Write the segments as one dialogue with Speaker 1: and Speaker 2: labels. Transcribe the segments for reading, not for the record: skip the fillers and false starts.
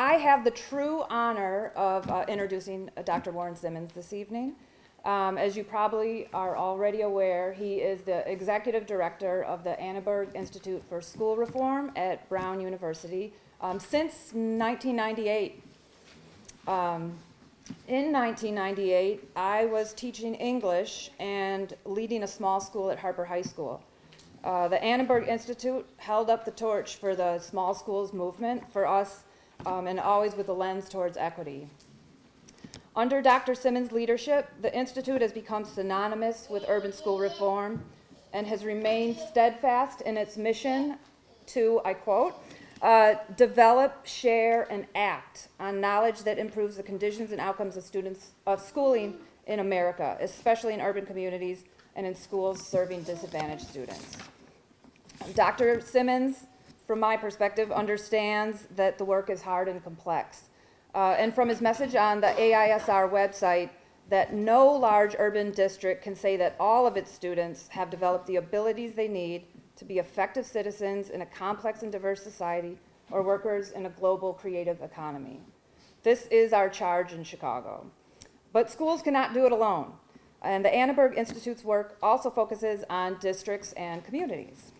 Speaker 1: I have the true honor of introducing Dr. Warren Simmons this evening. As you probably are already aware, he is the executive director of the Annenberg Institute for School Reform at Brown University since 1998. In 1998, I was teaching English and leading a small school at Harper High School. The Annenberg Institute held up the torch for the small schools movement for us, and always with a lens towards equity. Under Dr. Simmons' leadership, the Institute has become synonymous with urban school reform and has remained steadfast in its mission to, I quote, develop, share, and act on knowledge that improves the conditions and outcomes of schooling in America, especially in urban communities and in schools serving disadvantaged students. Dr. Simmons, from my perspective, understands that the work is hard and complex. And from his message on the AISR website, that no large urban district can say that all of its students have developed the abilities they need to be effective citizens in a complex and diverse society or workers in a global creative economy. This is our charge in Chicago. But schools cannot do it alone. And the Annenberg Institute's work also focuses on districts and communities.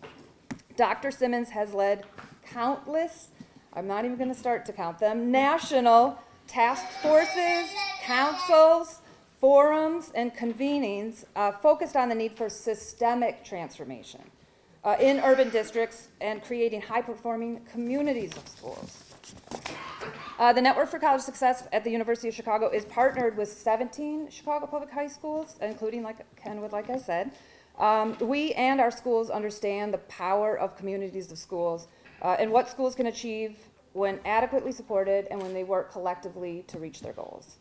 Speaker 1: Dr. Simmons has led countless, I'm not even going to start to count them, national task forces, councils, forums, and convenings focused on the need for systemic transformation in urban districts and creating high-performing communities of schools. The Network for College Success at the University of Chicago is partnered with 17 Chicago public high schools, including Kenwood, like I said. We and our schools understand the power of communities of schools and what schools can achieve when adequately supported and when they work collectively to reach their goals.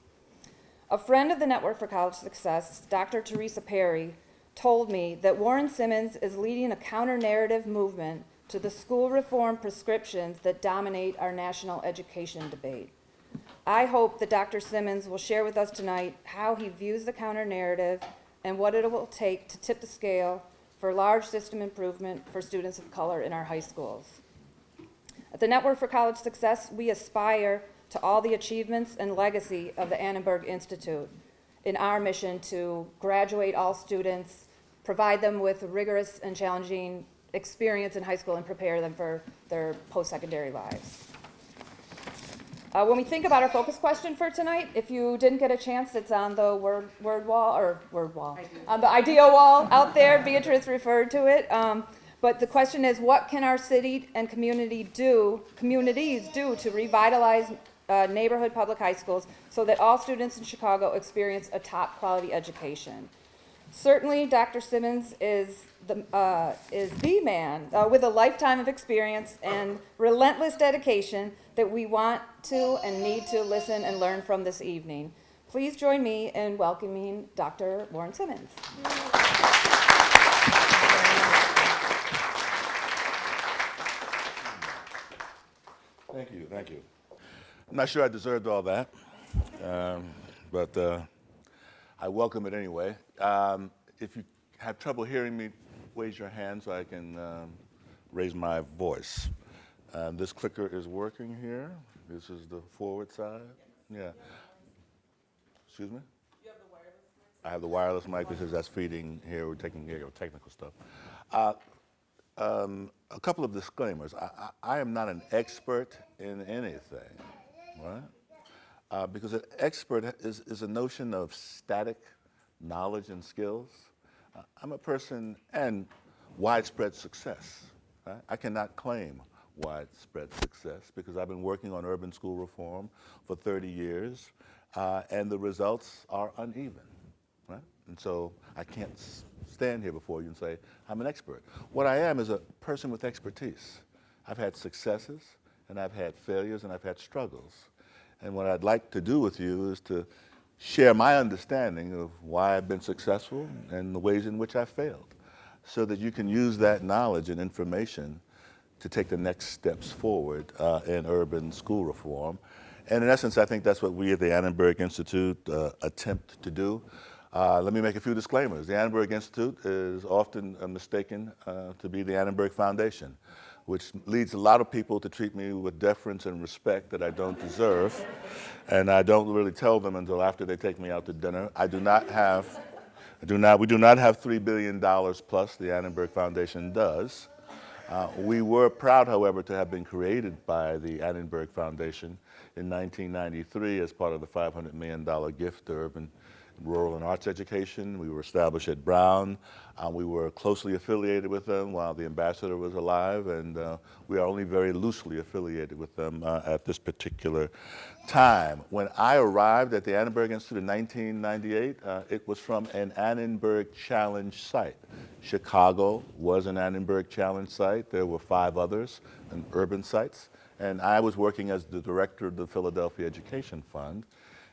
Speaker 1: A friend of the Network for College Success, Dr. Teresa Perry, told me that Warren Simmons is leading a counter-narrative movement to the school reform prescriptions that dominate our national education debate. I hope that Dr. Simmons will share with us tonight how he views the counter-narrative and what it will take to tip the scale for large system improvement for students of color in our high schools. At the Network for College Success, we aspire to all the achievements and legacy of the Annenberg Institute in our mission to graduate all students, provide them with rigorous and challenging experience in high school, and prepare them for their post-secondary lives. When we think about our focus question for tonight, if you didn't get a chance, it's on the word wall, on the idea wall out there. Beatrice referred to it. But the question is, what can our city and communities do to revitalize neighborhood public high schools so that all students in Chicago experience a top quality education? Certainly, Dr. Simmons is the man with a lifetime of experience and relentless dedication that we want to and need to listen and learn from this evening. Please join me in welcoming Dr. Warren Simmons.
Speaker 2: Thank you. I'm not sure I deserved all that, but I welcome it anyway. If you have trouble hearing me, raise your hand so I can raise my voice. This clicker is working here. This is the forward side. Yeah. Excuse me? You have the wireless mic? I have the wireless mic because that's feeding here. We're taking care of technical stuff. A couple of disclaimers. I am not an expert in anything, right? Because an expert is a notion of static knowledge and skills. I'm a person and widespread success. Right? I cannot claim widespread success because I've been working on urban school reform for 30 years, and the results are uneven. Right? And so I can't stand here before you and say, I'm an expert. What I am is a person with expertise. I've had successes, and I've had failures, and I've had struggles. And what I'd like to do with you is to share my understanding of why I've been successful and the ways in which I failed, so that you can use that knowledge and information to take the next steps forward in urban school reform. And in essence, I think that's what we at the Annenberg Institute attempt to do. Let me make a few disclaimers. The Annenberg Institute is often mistaken to be the Annenberg Foundation. which leads a lot of people to treat me with deference and respect that I don't deserve. And I don't really tell them until after they take me out to dinner. We do not have $3 billion plus, the Annenberg Foundation does. We were proud, however, to have been created by the Annenberg Foundation in 1993 as part of the $500 million gift to urban, rural, and arts education. We were established at Brown. We were closely affiliated with them while the ambassador was alive, and we are only very loosely affiliated with them at this particular time. When I arrived at the Annenberg Institute in 1998, it was from an Annenberg Challenge site. Chicago was an Annenberg Challenge site. There were 5 others, and urban sites. And I was working as the director of the Philadelphia Education Fund.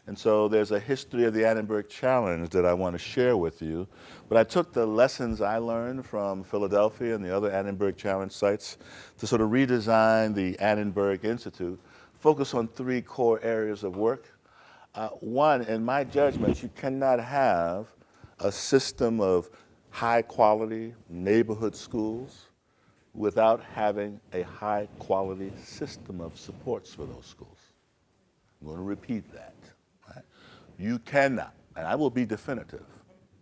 Speaker 2: And so there's a history of the Annenberg Challenge that I want to share with you. But I took the lessons I learned from Philadelphia and the other Annenberg Challenge sites to sort of redesign the Annenberg Institute, focus on 3 core areas of work. One, in my judgment, you cannot have a system of high-quality neighborhood schools without having a high-quality system of supports for those schools. I'm going to repeat that. Right? You cannot, and I will be definitive,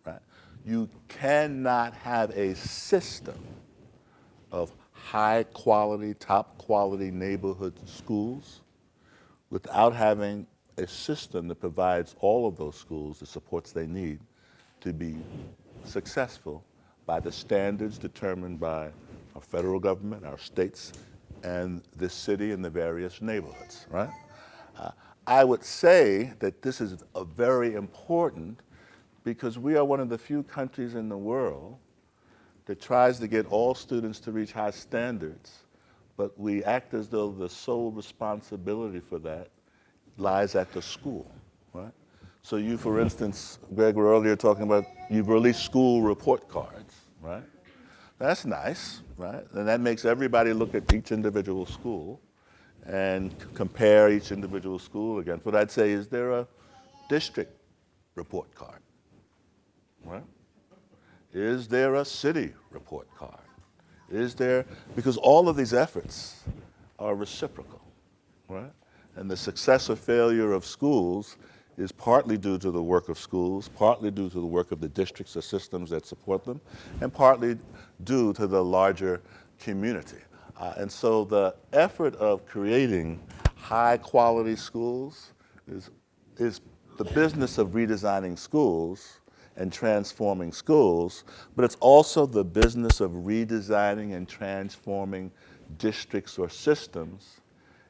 Speaker 2: right? You cannot have a system of high-quality, top-quality neighborhood schools without having a system that provides all of those schools the supports they need to be successful by the standards determined by our federal government, our states, and this city and the various neighborhoods, right? I would say that this is very important because we are one of the few countries in the world that tries to get all students to reach high standards, but we act as though the sole responsibility for that lies at the school, right? So you, for instance, Greg, were earlier talking about you've released school report cards, right? That's nice, right? And that makes everybody look at each individual school and compare each individual school against. What I'd say is there a district report card, right? Is there a city report card? Is there, because all of these efforts are reciprocal, right? And the success or failure of schools is partly due to the work of schools, partly due to the work of the districts or systems that support them, and partly due to the larger community. And so the effort of creating high-quality schools is the business of redesigning schools and transforming schools, but it's also the business of redesigning and transforming districts or systems,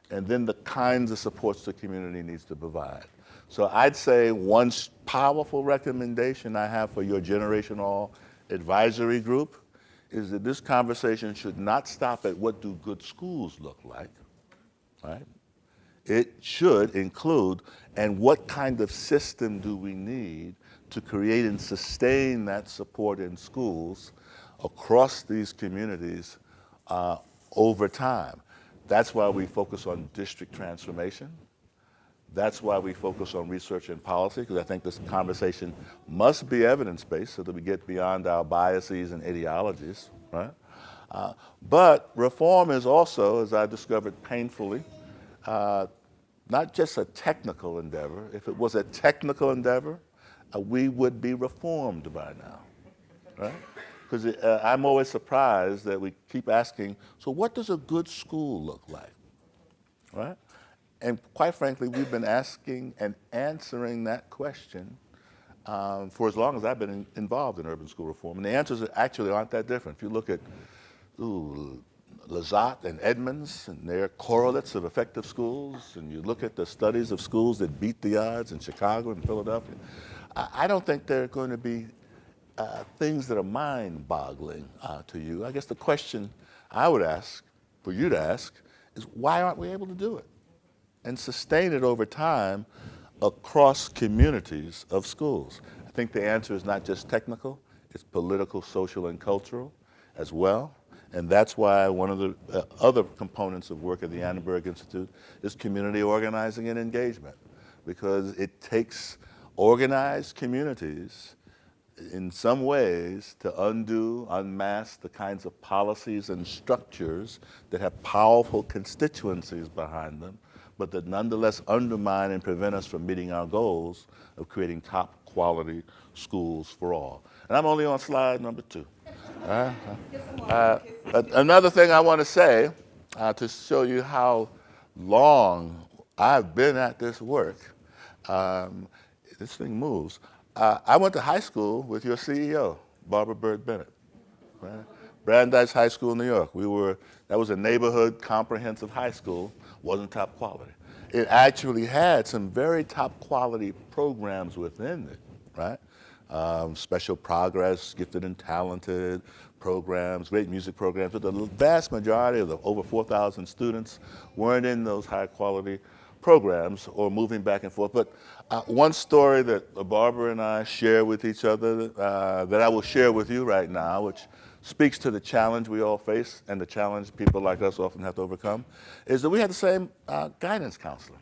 Speaker 2: and then the kinds of supports the community needs to provide. So I'd say one powerful recommendation I have for your generational advisory group is that this conversation should not stop at what do good schools look like, right? It should include, and what kind of system do we need to create and sustain that support in schools across these communities over time. That's why we focus on district transformation. That's why we focus on research and policy, because I think this conversation must be evidence-based so that we get beyond our biases and ideologies, right? But reform is also, as I discovered painfully, not just a technical endeavor. If it was a technical endeavor, we would be reformed by now, right? Because I'm always surprised that we keep asking, so what does a good school look like, right? And quite frankly, we've been asking and answering that question for as long as I've been involved in urban school reform. And the answers actually aren't that different. If you look at Lazat and Edmonds and their correlates of effective schools, and you look at the studies of schools that beat the odds in Chicago and Philadelphia, I don't think there are going to be things that are mind-boggling to you. I guess the question I would ask, for you to ask, is why aren't we able to do it and sustain it over time across communities of schools? I think the answer is not just technical, it's political, social, and cultural as well. And that's why one of the other components of work at the Annenberg Institute is community organizing and engagement, because it takes organized communities in some ways to unmask the kinds of policies and structures that have powerful constituencies behind them, but that nonetheless undermine and prevent us from meeting our goals of creating top quality schools for all. And I'm only on slide number 2. Another thing I want to say to show you how long I've been at this work, this thing moves. I went to high school with your CEO, Barbara Byrd Bennett, right? Brandeis High School in New York. That was a neighborhood comprehensive high school, wasn't top quality. It actually had some very top quality programs within it, right? Special progress, gifted and talented programs, great music programs, but the vast majority of the over 4,000 students weren't in those high quality programs or moving back and forth. But one story that Barbara and I share with each other that I will share with you right now, which speaks to the challenge we all face and the challenge people like us often have to overcome, is that we had the same guidance counselor.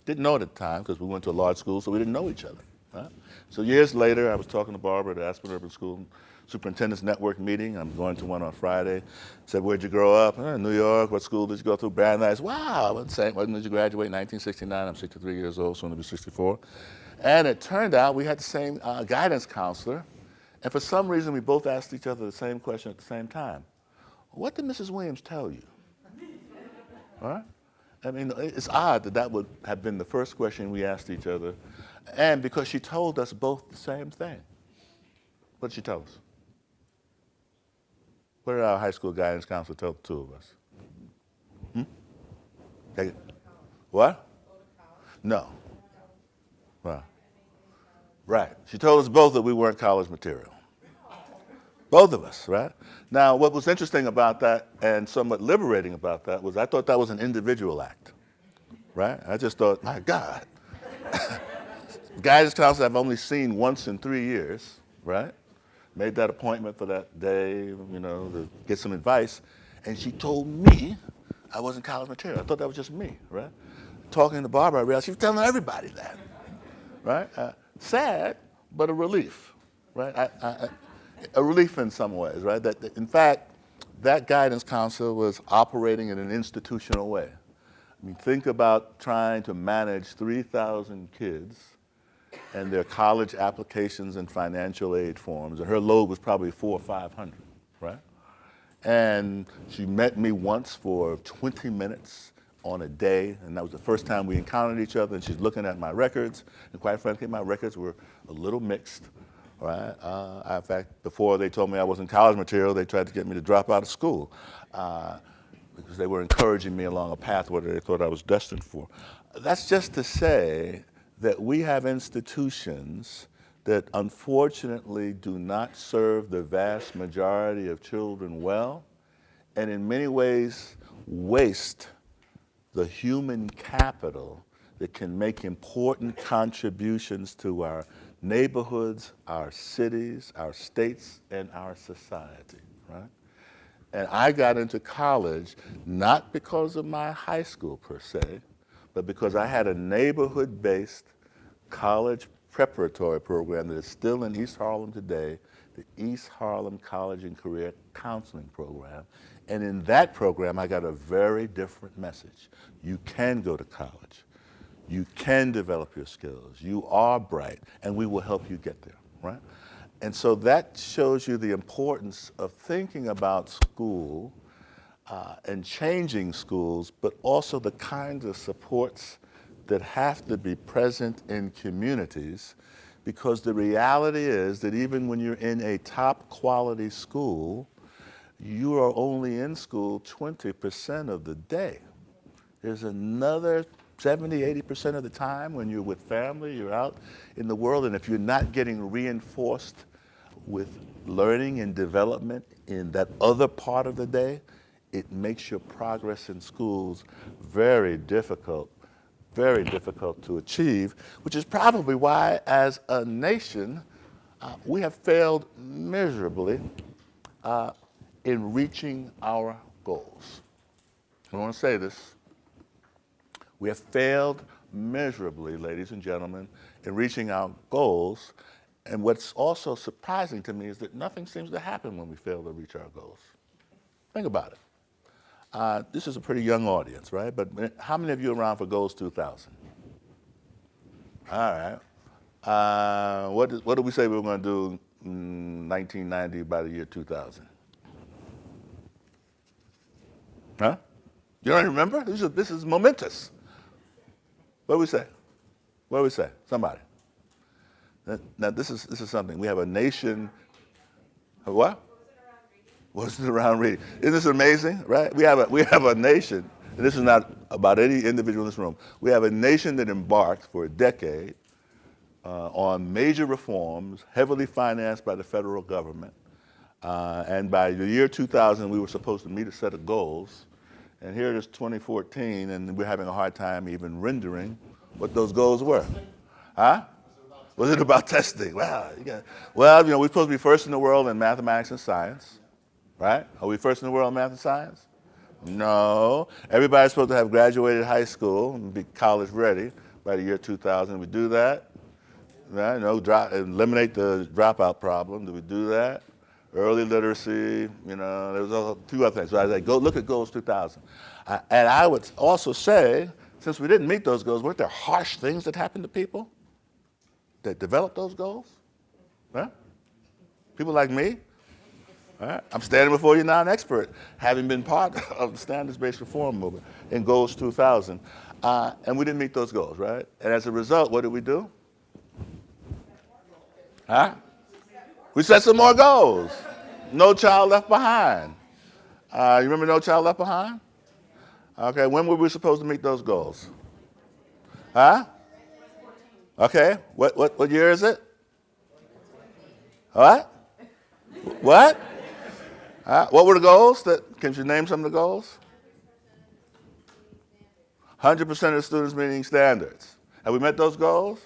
Speaker 2: Didn't know it at the time because we went to a large school, so we didn't know each other. Right? So years later, I was talking to Barbara at Aspen Urban School Superintendent's Network meeting. I'm going to one on Friday. Said, where'd you grow up? New York. What school did you go to? Brandeis. Wow. When did you graduate? 1969. I'm 63 years old, soon to be 64. And it turned out we had the same guidance counselor. And for some reason, we both asked each other the same question at the same time. What did Mrs. Williams tell you? All right? I mean, it's odd that that would have been the first question we asked each other. And because she told us both the same thing. What did she tell us? What did our high school guidance counselor tell the two of us? Take it. What? No. Well, right. She told us both that we weren't college material. Both of us, right? Now, what was interesting about that and somewhat liberating about that was I thought that was an individual act, right? I just thought, my God. Guidance counselor I've only seen once in 3 years, right? Made that appointment for that day, to get some advice. And she told me I wasn't college material. I thought that was just me, right? Talking to Barbara, I realized she was telling everybody that, right? Sad, but a relief, right? A relief in some ways, right? That in fact, that guidance counselor was operating in an institutional way. I mean, think about trying to manage 3,000 kids and their college applications and financial aid forms. And her load was probably 400 or 500, right? And she met me once for 20 minutes on a day, and that was the first time we encountered each other, and she's looking at my records, and quite frankly, my records were a little mixed, right? In fact, before they told me I wasn't college material, they tried to get me to drop out of school because they were encouraging me along a path where they thought I was destined for. That's just to say that we have institutions that unfortunately do not serve the vast majority of children well, and in many ways waste the human capital that can make important contributions to our neighborhoods, our cities, our states, and our society, right? And I got into college not because of my high school per se, but because I had a neighborhood-based college preparatory program that is still in East Harlem today, the East Harlem College and Career Counseling Program. And in that program, I got a very different message. You can go to college. You can develop your skills. You are bright, and we will help you get there, right? And so that shows you the importance of thinking about school and changing schools, but also the kinds of supports that have to be present in communities, because the reality is that even when you're in a top quality school, you are only in school 20% of the day. There's another 70, 80% of the time when you're with family, you're out in the world, and if you're not getting reinforced with learning and development in that other part of the day, it makes your progress in schools very difficult to achieve, which is probably why, as a nation, we have failed miserably in reaching our goals. I want to say this. We have failed miserably, ladies and gentlemen, in reaching our goals, And what's also surprising to me is that nothing seems to happen when we fail to reach our goals. Think about it. This is a pretty young audience, right? But how many of you are around for Goals 2000? All right. What did we say we were going to do in 1990 by the year 2000? Huh? You don't remember? This is momentous. What did we say? What did we say? Somebody. Now this is something. We have a nation. What? Wasn't around reading. Isn't this amazing, right? We have a nation, and this is not about any individual in this room. We have a nation that embarked for a decade on major reforms, heavily financed by the federal government. And by the year 2000, we were supposed to meet a set of goals. And here it is 2014, and we're having a hard time even rendering what those goals were. Huh? Was it about testing? Well, we're supposed to be first in the world in mathematics and science, right? Are we first in the world in math and science? No. Everybody's supposed to have graduated high school and be college ready by the year 2000. We do that? Right? Eliminate the dropout problem. Do we do that? Early literacy, there was a few other things. So I was like, go look at Goals 2000. And I would also say, since we didn't meet those goals, weren't there harsh things that happened to people that developed those goals? Huh? People like me? Right? I'm standing before you now, an expert, having been part of the standards-based reform movement in Goals 2000. And we didn't meet those goals, right? And as a result, what did we do? Huh? We set some more goals. No Child Left Behind. You remember No Child Left Behind? Okay, when were we supposed to meet those goals? Huh? Okay, what year is it? What? What? What were the goals? Can you name some of the goals? 100% of the students meeting standards. Have we met those goals?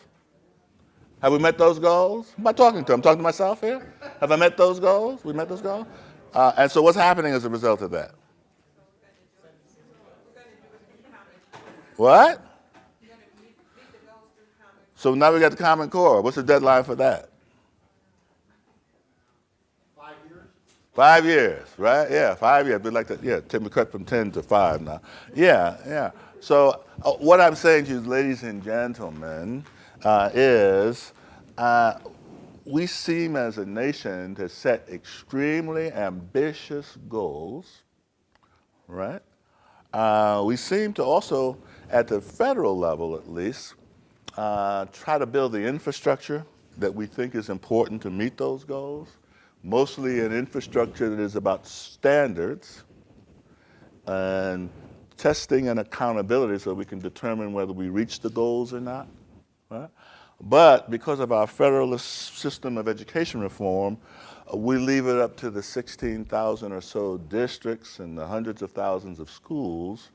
Speaker 2: Have we met those goals? Who am I talking to? I'm talking to myself here? Have I met those goals? We met those goals? And so what's happening as a result of that? What? So now we got the Common Core. What's the deadline for that?
Speaker 3: 5 years?
Speaker 2: 5 years, right? Yeah, 5 years. We'd like to, we cut from 10 to 5 now. Yeah. So what I'm saying to you, ladies and gentlemen, is we seem as a nation to set extremely ambitious goals, right? We seem to also, at the federal level at least, try to build the infrastructure that we think is important to meet those goals, mostly an infrastructure that is about standards and testing and accountability so we can determine whether we reach the goals or not. Right? But because of our federalist system of education reform, we leave it up to the 16,000 or so districts and the hundreds of thousands of schools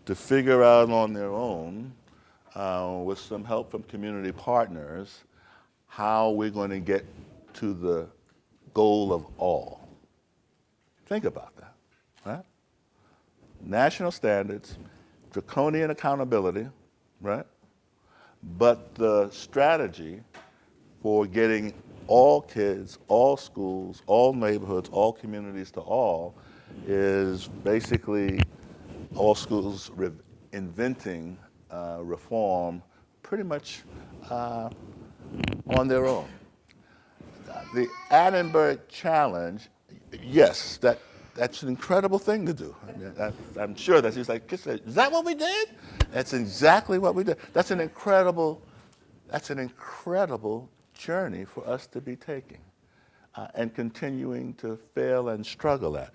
Speaker 2: to figure out on their own, with some help from community partners, how we're going to get to the goal of all. Think about that, right? National standards, draconian accountability, right? But the strategy for getting all kids, all schools, all neighborhoods, all communities to all is basically all schools inventing reform pretty much on their own. The Annenberg Challenge, yes, that's an incredible thing to do. I mean, I'm sure that she's like, is that what we did? That's exactly what we did. That's an incredible journey for us to be taking and continuing to fail and struggle at.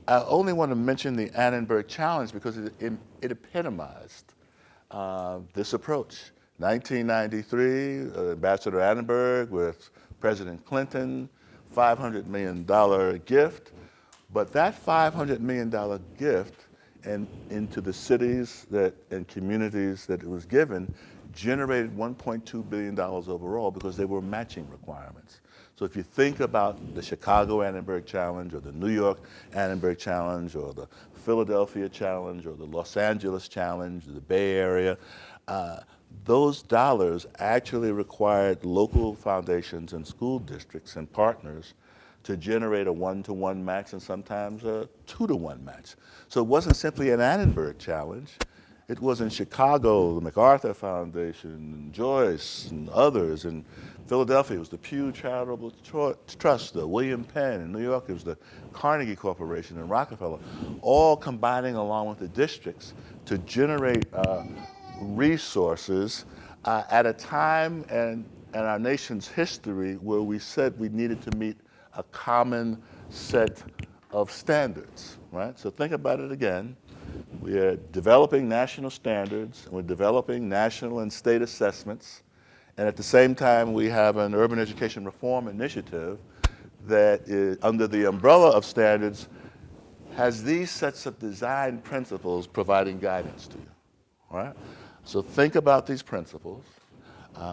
Speaker 2: I only want to mention the Annenberg Challenge because it epitomized this approach. 1993, Ambassador Annenberg with President Clinton, $500 million gift. But that $500 million gift into the cities and communities that it was given generated $1.2 billion overall because there were matching requirements. So if you think about the Chicago Annenberg Challenge or the New York Annenberg Challenge or the Philadelphia Challenge or the Los Angeles Challenge or the Bay Area, those dollars actually required local foundations and school districts and partners to generate a 1-to-1 match and sometimes a 2-to-1 match. So it wasn't simply an Annenberg challenge. It was in Chicago, the MacArthur Foundation, and Joyce and others. In Philadelphia, it was the Pew Charitable Trust, the William Penn. In New York, it was the Carnegie Corporation and Rockefeller, all combining along with the districts to generate resources at a time in our nation's history where we said we needed to meet a common set of standards, right? So think about it again. We are developing national standards, and we're developing national and state assessments, and at the same time we have an urban education reform initiative that is under the umbrella of standards has these sets of design principles providing guidance to you, right? So think about these principles.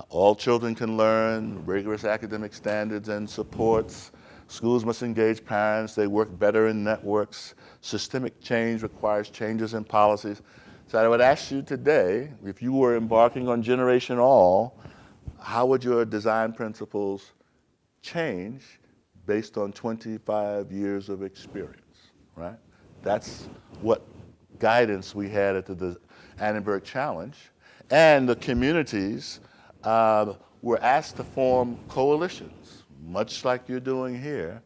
Speaker 2: All children can learn, rigorous academic standards and supports. Schools must engage parents, they work better in networks. Systemic change requires changes in policies. So I would ask you today, if you were embarking on Generation All, how would your design principles change based on 25 years of experience, right? That's what guidance we had at the Annenberg Challenge. And the communities were asked to form coalitions, much like you're doing here,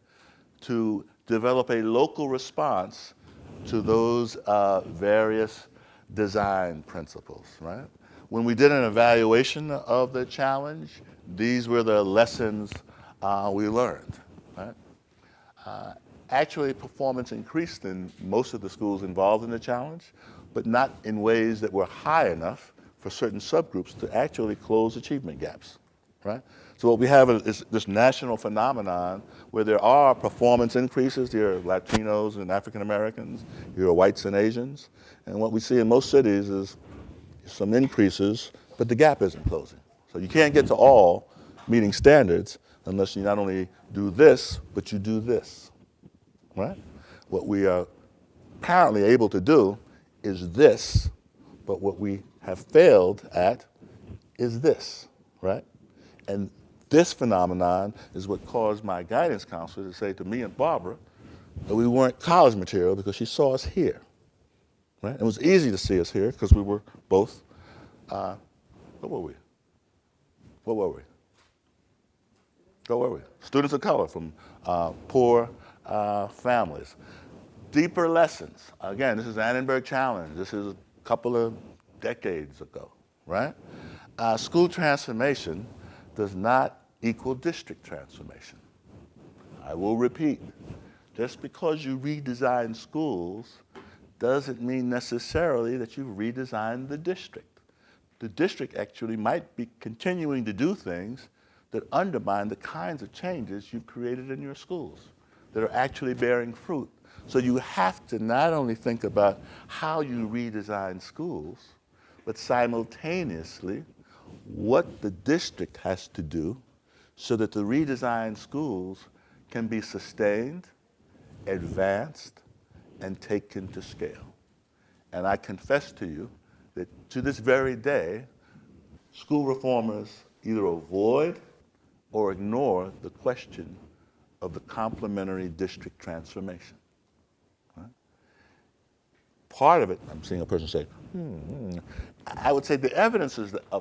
Speaker 2: to develop a local response to those various design principles, right? When we did an evaluation of the challenge, these were the lessons we learned, right? Actually, performance increased in most of the schools involved in the challenge, but not in ways that were high enough for certain subgroups to actually close achievement gaps, right? So what we have is this national phenomenon where there are performance increases. There are Latinos and African Americans, there are whites and Asians, and what we see in most cities is some increases, but the gap isn't closing. So you can't get to all meeting standards unless you not only do this, but you do this, right? What we are apparently able to do is this, but what we have failed at is this, right? And this phenomenon is what caused my guidance counselor to say to me and Barbara that we weren't college material because she saw us here, right? It was easy to see us here because we were both, what were we? What were we? What were we? Students of color from poor families. Deeper lessons. Again, this is Annenberg Challenge. This is a couple of decades ago, right? School transformation does not equal district transformation. I will repeat, just because you redesign schools doesn't mean necessarily that you've redesigned the district. The district actually might be continuing to do things that undermine the kinds of changes you've created in your schools that are actually bearing fruit. So you have to not only think about how you redesign schools, but simultaneously what the district has to do so that the redesigned schools can be sustained, advanced, and taken to scale. And I confess to you that to this very day, school reformers either avoid or ignore the question of the complementary district transformation. Right? Part of it, I'm seeing a person say, I would say the evidence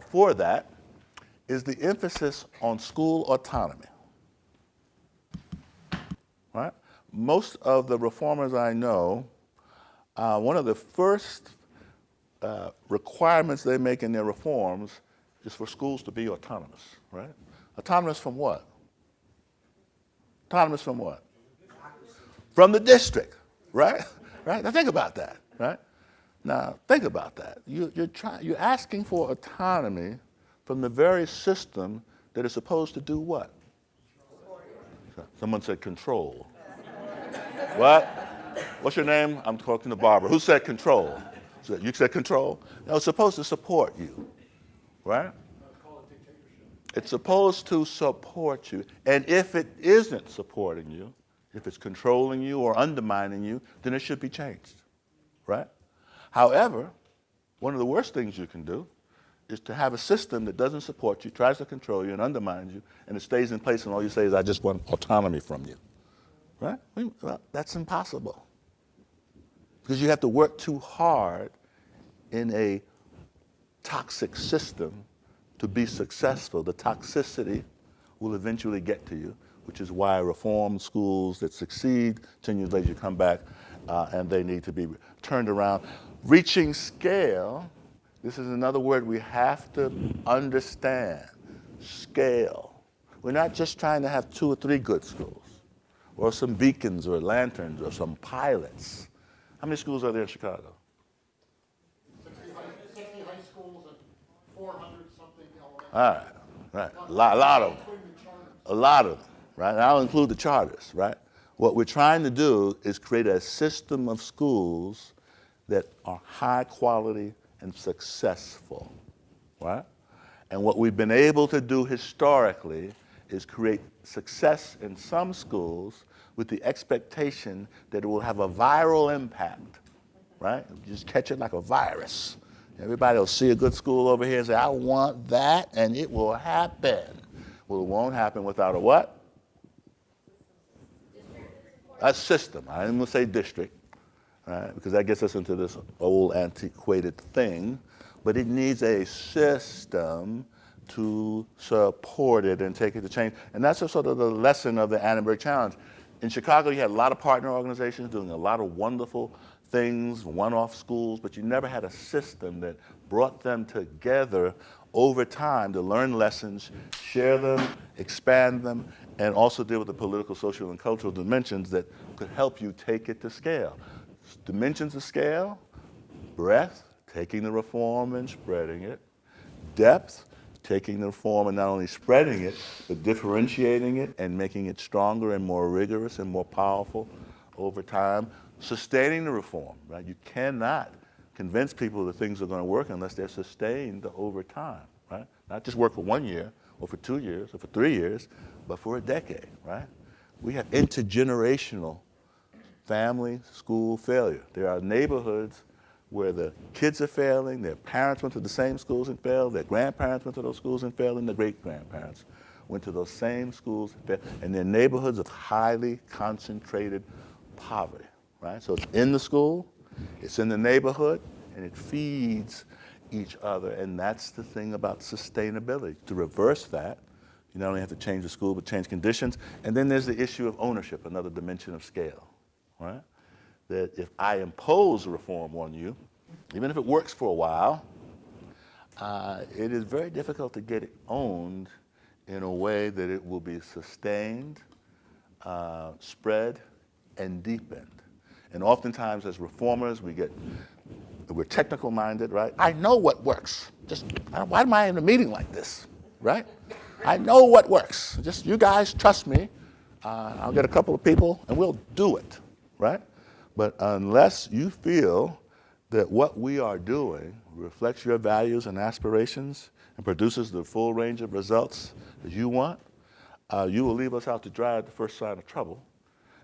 Speaker 2: for that is the emphasis on school autonomy. Right? Most of the reformers I know, one of the first requirements they make in their reforms is for schools to be autonomous, right? Autonomous from what? Autonomous from what? From the district, right? Right? Now think about that, right? Now think about that. You're asking for autonomy from the very system that is supposed to do what? Someone said control. What? What's your name? I'm talking to Barbara. Who said control? You said control? No, it's supposed to support you, right? It's supposed to support you. And if it isn't supporting you, if it's controlling you or undermining you, then it should be changed, right? However, one of the worst things you can do is to have a system that doesn't support you, tries to control you, and undermines you, and it stays in place, and all you say is, I just want autonomy from you. Right? Well, that's impossible. Because you have to work too hard in a toxic system to be successful. The toxicity will eventually get to you, which is why reform schools that succeed, 10 years later you come back and they need to be turned around. Reaching scale, this is another word we have to understand. Scale. We're not just trying to have 2 or 3 good schools, or some beacons or lanterns or some pilots. How many schools are there in Chicago?
Speaker 3: 60 high schools and 400 something elementary.
Speaker 2: All right, right. A lot of them. A lot of them, right? And I'll include the charters, right? What we're trying to do is create a system of schools that are high quality and successful, right? And what we've been able to do historically is create success in some schools with the expectation that it will have a viral impact, right? You just catch it like a virus. Everybody will see a good school over here and say, I want that, and it will happen. Well, it won't happen without a what? A system. I didn't want to say district, right? Because that gets us into this old antiquated thing. But it needs a system to support it and take it to change. And that's sort of the lesson of the Annenberg Challenge. In Chicago, you had a lot of partner organizations doing a lot of wonderful things, one-off schools, but you never had a system that brought them together over time to learn lessons, share them, expand them, and also deal with the political, social, and cultural dimensions that could help you take it to scale. Dimensions of scale: breadth, taking the reform and spreading it; depth, taking the reform and not only spreading it, but differentiating it and making it stronger and more rigorous and more powerful over time; sustaining the reform, right? You cannot convince people that things are going to work unless they're sustained over time, right? Not just work for 1 year or for 2 years or for 3 years, but for a decade, right? We have intergenerational family school failure. There are neighborhoods where the kids are failing, their parents went to the same schools and failed, their grandparents went to those schools and failed, and their great-grandparents went to those same schools and failed. And they're neighborhoods of highly concentrated poverty, right? So it's in the school, it's in the neighborhood, and it feeds each other. And that's the thing about sustainability. To reverse that, you not only have to change the school, but change conditions. And then there's the issue of ownership, another dimension of scale, right? That if I impose reform on you, even if it works for a while, it is very difficult to get it owned in a way that it will be sustained, spread, and deepened. And oftentimes as reformers, we're technical minded, right? I know what works. Why am I in a meeting like this, right? I know what works. Just you guys trust me. I'll get a couple of people and we'll do it, right? But unless you feel that what we are doing reflects your values and aspirations and produces the full range of results that you want, you will leave us out to dry at the first sign of trouble.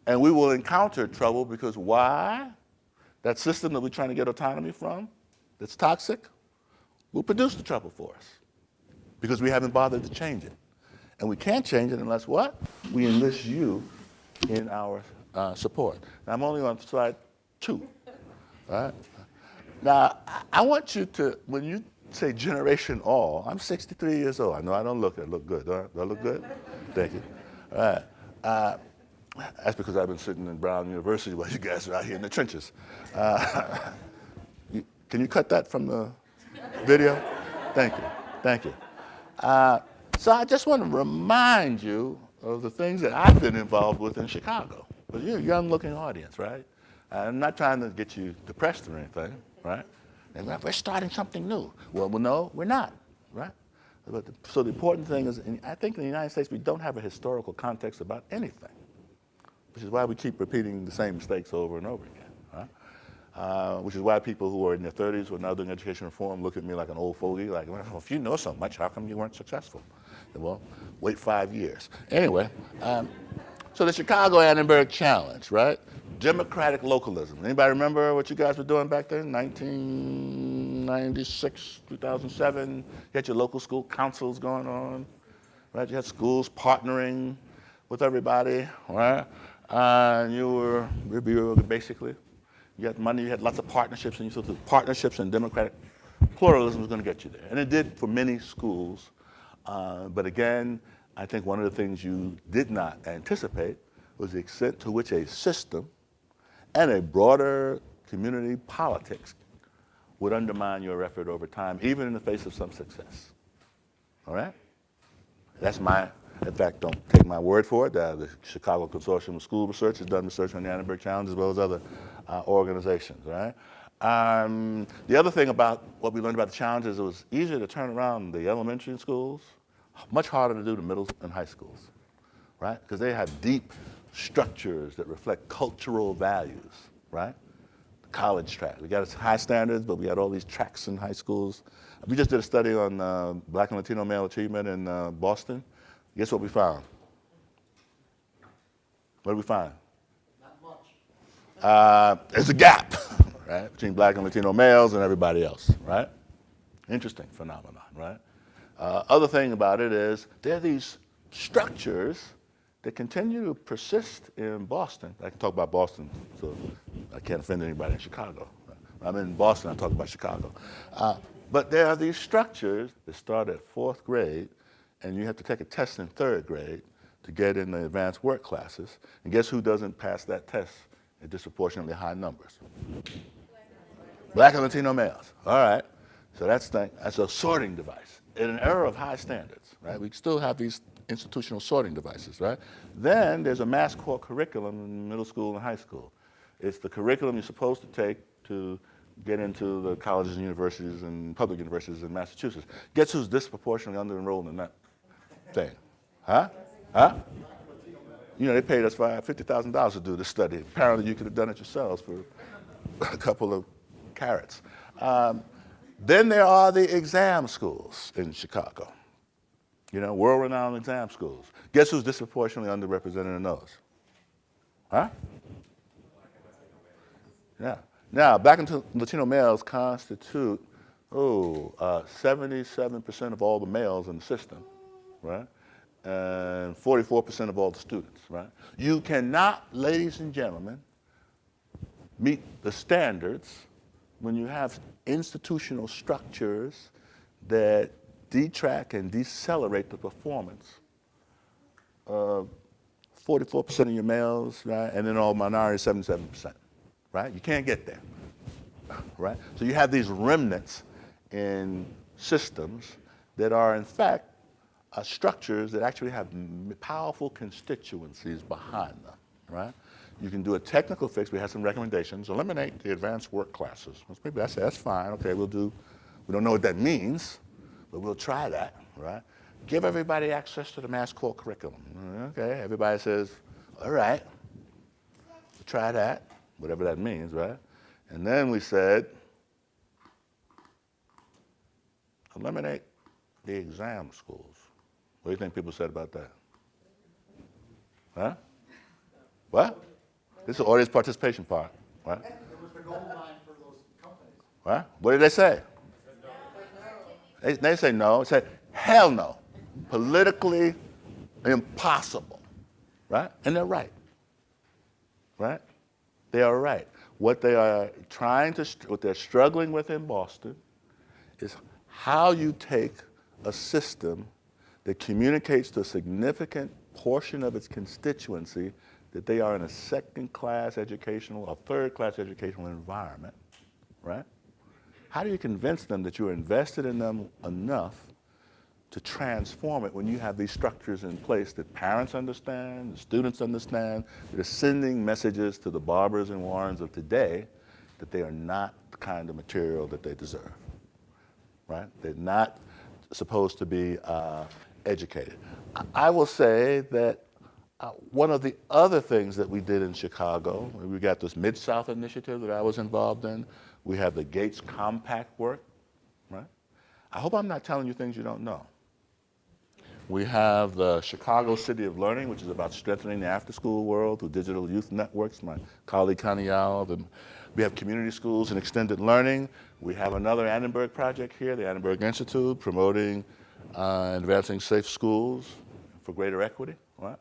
Speaker 2: And we will encounter trouble because why? That system that we're trying to get autonomy from, that's toxic, will produce the trouble for us because we haven't bothered to change it. And we can't change it unless what? We enlist you in our support. Now, I'm only on slide 2, right? Now, I want you to, when you say generation all, I'm 63 years old. I know I don't look good. Do I look good? Thank you. All right. That's because I've been sitting in Brown University while you guys are out here in the trenches. Can you cut that from the video? Thank you. Thank you. So I just want to remind you of the things that I've been involved with in Chicago. But you're a young-looking audience, right? I'm not trying to get you depressed or anything, right? And we're starting something new. Well, no, we're not, right? So the important thing is, I think in the United States, we don't have a historical context about anything, which is why we keep repeating the same mistakes over and over again, right? Which is why people who are in their 30s who are now doing education reform look at me like an old fogey, like, well, if you know so much, how come you weren't successful? Well, wait 5 years. Anyway, so the Chicago Annenberg Challenge, right? Democratic localism. Anybody remember what you guys were doing back then? 1996, 2007. You had your local school councils going on, right? You had schools partnering with everybody, right? And you were basically, you had money, you had lots of partnerships, and you thought the partnerships and democratic pluralism was going to get you there. And it did for many schools. But again, I think one of the things you did not anticipate was the extent to which a system and a broader community politics would undermine your effort over time, even in the face of some success. All right? That's in fact, don't take my word for it. The Chicago Consortium of School Research has done research on the Annenberg Challenge as well as other organizations, right? The other thing about what we learned about the challenge is it was easier to turn around the elementary schools, much harder to do the middle and high schools, right? Because they have deep structures that reflect cultural values, right? The college track. We got high standards, but we had all these tracks in high schools. We just did a study on Black and Latino male achievement in Boston. Guess what we found? What did we find?
Speaker 3: Not much.
Speaker 2: There's a gap, right, between Black and Latino males and everybody else, right? Interesting phenomenon, right? Other thing about it is there are these structures that continue to persist in Boston. I can talk about Boston, so I can't offend anybody in Chicago. I'm in Boston, I talk about Chicago. But there are these structures that start at 4th grade, and you have to take a test in 3rd grade to get in the advanced work classes. And guess who doesn't pass that test in disproportionately high numbers? Black and Latino males. All right. So that's a sorting device. In an era of high standards, right? We still have these institutional sorting devices, right? Then there's a mass core curriculum in middle school and high school. It's the curriculum you're supposed to take to get into the colleges and universities and public universities in Massachusetts. Guess who's disproportionately under-enrolled in that thing? Huh? You know, they paid us $50,000 to do this study. Apparently you could have done it yourselves for a couple of carrots. Then there are the exam schools in Chicago. You know, world-renowned exam schools. Guess who's disproportionately underrepresented in those? Huh? Yeah. Now, Black and Latino males constitute, 77% of all the males in the system, right? And 44% of all the students, right? You cannot, ladies and gentlemen, meet the standards when you have institutional structures that detract and decelerate the performance of 44% of your males, right? And then all minorities, 77%, right? You can't get there, right? So you have these remnants in systems that are, in fact, structures that actually have powerful constituencies behind them, right? You can do a technical fix. We have some recommendations. Eliminate the advanced work classes. Maybe that's fine. Okay, we don't know what that means, but we'll try that, right? Give everybody access to the mass core curriculum. Okay, everybody says, all right, we'll try that, whatever that means, right? And then we said, eliminate the exam schools. What do you think people said about that? Huh? What? This is the audience participation part, right?
Speaker 3: It was the gold mine for those companies.
Speaker 2: Right? What did they say? They say no. They said, hell no. Politically impossible, right? And they're right, right? They are right. What they are what they're struggling with in Boston is how you take a system that communicates to a significant portion of its constituency that they are in a second-class educational or third-class educational environment, right? How do you convince them that you're invested in them enough to transform it when you have these structures in place that parents understand, the students understand, that are sending messages to the Barbers and Warrens of today that they are not the kind of material that they deserve, right? They're not supposed to be educated. I will say that one of the other things that we did in Chicago, we got this Mid-South initiative that I was involved in. We have the Gates Compact work, right? I hope I'm not telling you things you don't know. We have the Chicago City of Learning, which is about strengthening the after-school world through digital youth networks. My colleague Connie Yao, the We have community schools and extended learning. We have another Annenberg project here, the Annenberg Institute, promoting and advancing safe schools for greater equity, right?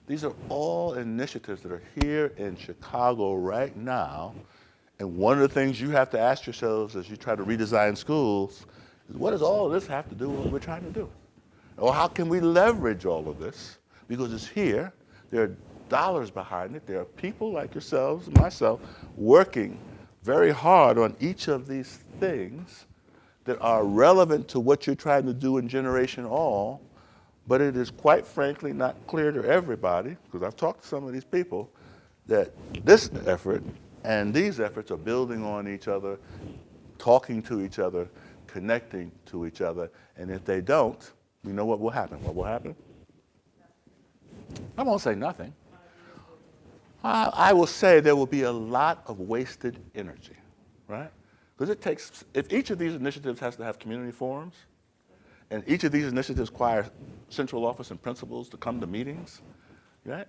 Speaker 2: These are all initiatives that are here in Chicago right now. And one of the things you have to ask yourselves as you try to redesign schools is, what does all of this have to do with what we're trying to do? Or how can we leverage all of this? Because it's here, there are dollars behind it, there are people like yourselves and myself working very hard on each of these things that are relevant to what you're trying to do in Generation All, but it is quite frankly not clear to everybody, because I've talked to some of these people, that this effort and these efforts are building on each other, talking to each other, connecting to each other, and if they don't, you know what will happen? What will happen? I won't say nothing. I will say there will be a lot of wasted energy, right? Because it takes, if each of these initiatives has to have community forums, and each of these initiatives require central office and principals to come to meetings, right?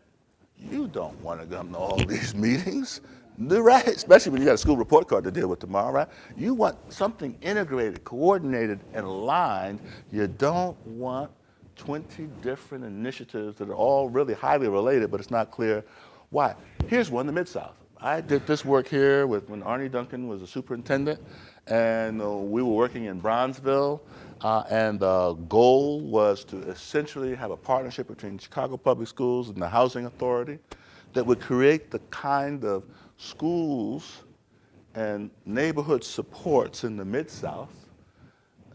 Speaker 2: You don't want to come to all these meetings, right? Especially when you got a school report card to deal with tomorrow, right? You want something integrated, coordinated, and aligned. You don't want 20 different initiatives that are all really highly related, but it's not clear why. Here's one, the Mid-South. I did this work here when Arnie Duncan was a superintendent, and we were working in Bronzeville, and the goal was to essentially have a partnership between Chicago Public Schools and the Housing Authority that would create the kind of schools and neighborhood supports in the Mid-South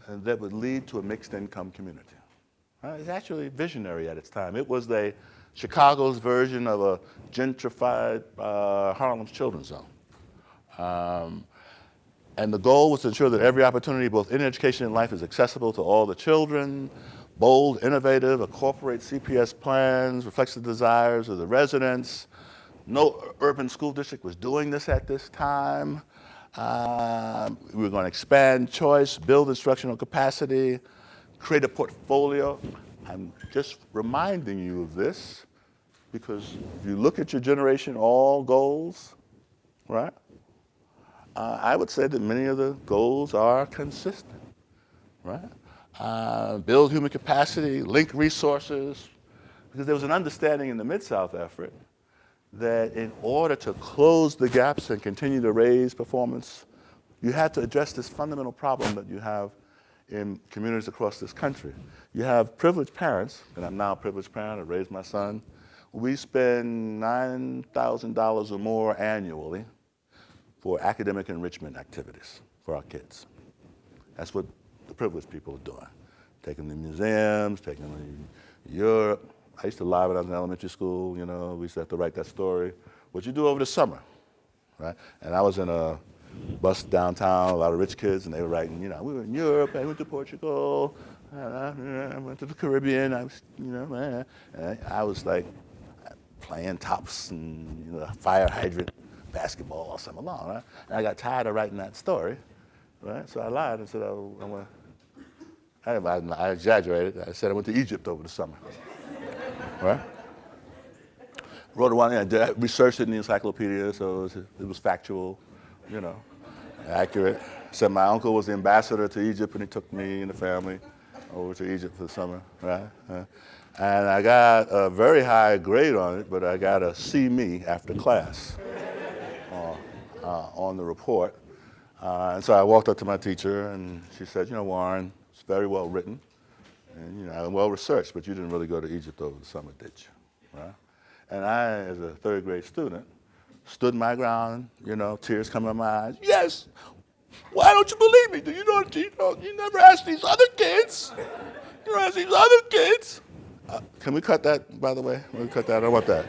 Speaker 2: that would lead to a mixed-income community. It's actually visionary at its time. It was Chicago's version of a gentrified Harlem's Children's Zone. And the goal was to ensure that every opportunity, both in education and life, is accessible to all the children, bold, innovative, incorporate CPS plans, reflects the desires of the residents. No urban school district was doing this at this time. We were going to expand choice, build instructional capacity, create a portfolio. I'm just reminding you of this because if you look at your Generation All goals, right? I would say that many of the goals are consistent, right? Build human capacity, link resources, because there was an understanding in the Mid-South effort that in order to close the gaps and continue to raise performance, you had to address this fundamental problem that you have in communities across this country. You have privileged parents, and I'm now a privileged parent, I raised my son. We spend $9,000 or more annually for academic enrichment activities for our kids. That's what the privileged people are doing. Taking them to museums, taking them to Europe. I used to lie when I was in elementary school, you know, we used to have to write that story. What you do over the summer, right? And I was in a bus downtown, a lot of rich kids, and they were writing, you know, we were in Europe, I went to Portugal, I went to the Caribbean, I was, you know, and I was like playing tops and, you know, fire hydrant basketball all summer long, right? And I got tired of writing that story, right? So I lied and said, I exaggerated. I said I went to Egypt over the summer, right? Wrote one, I researched it in the encyclopedia, so it was factual, you know, accurate. Said my uncle was the ambassador to Egypt and he took me and the family over to Egypt for the summer, right? And I got a very high grade on it, but I got a C me after class on the report. And so I walked up to my teacher and she said, you know, Warren, it's very well written and, you know, well researched, but you didn't really go to Egypt over the summer, did you, right? And I, as a third grade student, stood my ground, you know, tears coming to my eyes. Yes, why don't you believe me? Do you know, you never asked these other kids. You don't ask these other kids. Can we cut that, by the way? Can we cut that? I don't want that.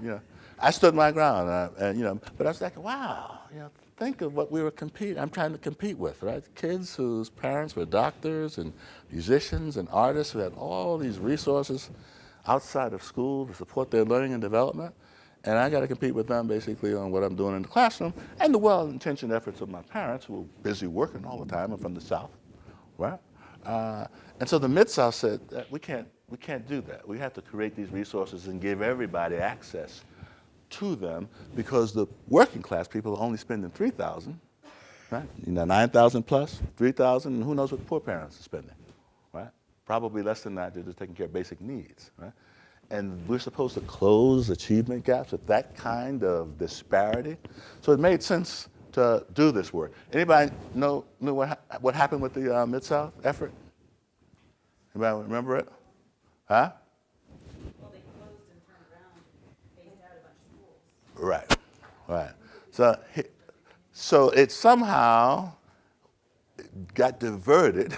Speaker 2: You know, I stood my ground, and you know, but I was like, wow, you know, think of what we were I'm trying to compete with, right? Kids whose parents were doctors and musicians and artists who had all these resources outside of school to support their learning and development. And I got to compete with them basically on what I'm doing in the classroom and the well-intentioned efforts of my parents who were busy working all the time. I'm from the South, right? And so the Mid-South said that we can't do that. We have to create these resources and give everybody access to them because the working class people are only spending $3,000, right? 9,000 plus, 3,000, and who knows what the poor parents are spending, right? Probably less than that. They're just taking care of basic needs, right? And we're supposed to close achievement gaps with that kind of disparity. So it made sense to do this work. Anybody know what happened with the Mid-South effort? Anybody remember it? Huh?
Speaker 4: Well, they closed and turned around and phased out a bunch of schools.
Speaker 2: Right, right. So it somehow got diverted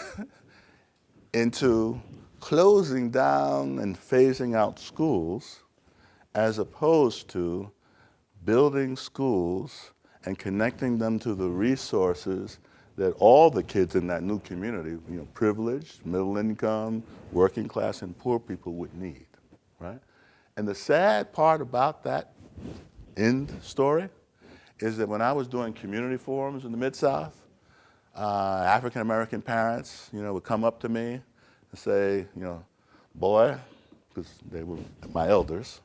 Speaker 2: into closing down and phasing out schools as opposed to building schools and connecting them to the resources that all the kids in that new community, privileged, middle income, working class, and poor people would need, right? And the sad part about that end story is that when I was doing community forums in the Mid-South, African American parents, would come up to me and say, boy, because they were my elders,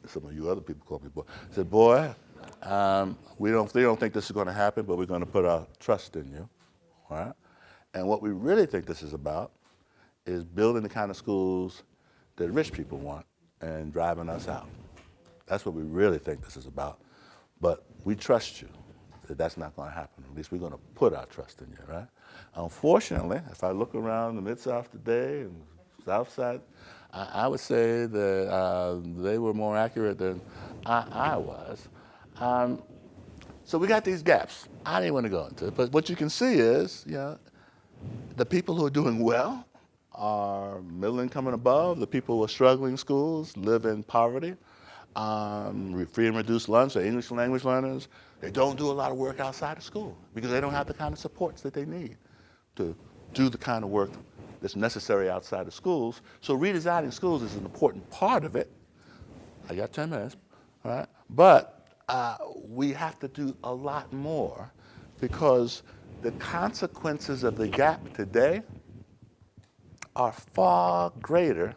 Speaker 2: some of you other people call me boy. I said, boy, they don't think this is going to happen, but we're going to put our trust in you, all right? And what we really think this is about is building the kind of schools that rich people want and driving us out. That's what we really think this is about. But we trust you that that's not going to happen. At least we're going to put our trust in you, right? Unfortunately, if I look around the Mid-South today and South Side, I would say that they were more accurate than I was. So we got these gaps. I didn't want to go into it, but what you can see is, the people who are doing well are middle income and above. The people who are struggling in schools live in poverty. Free and reduced lunch, they're English language learners. They don't do a lot of work outside of school because they don't have the kind of supports that they need to do the kind of work that's necessary outside of schools. So redesigning schools is an important part of it. I got 10 minutes, all right? But we have to do a lot more because the consequences of the gap today are far greater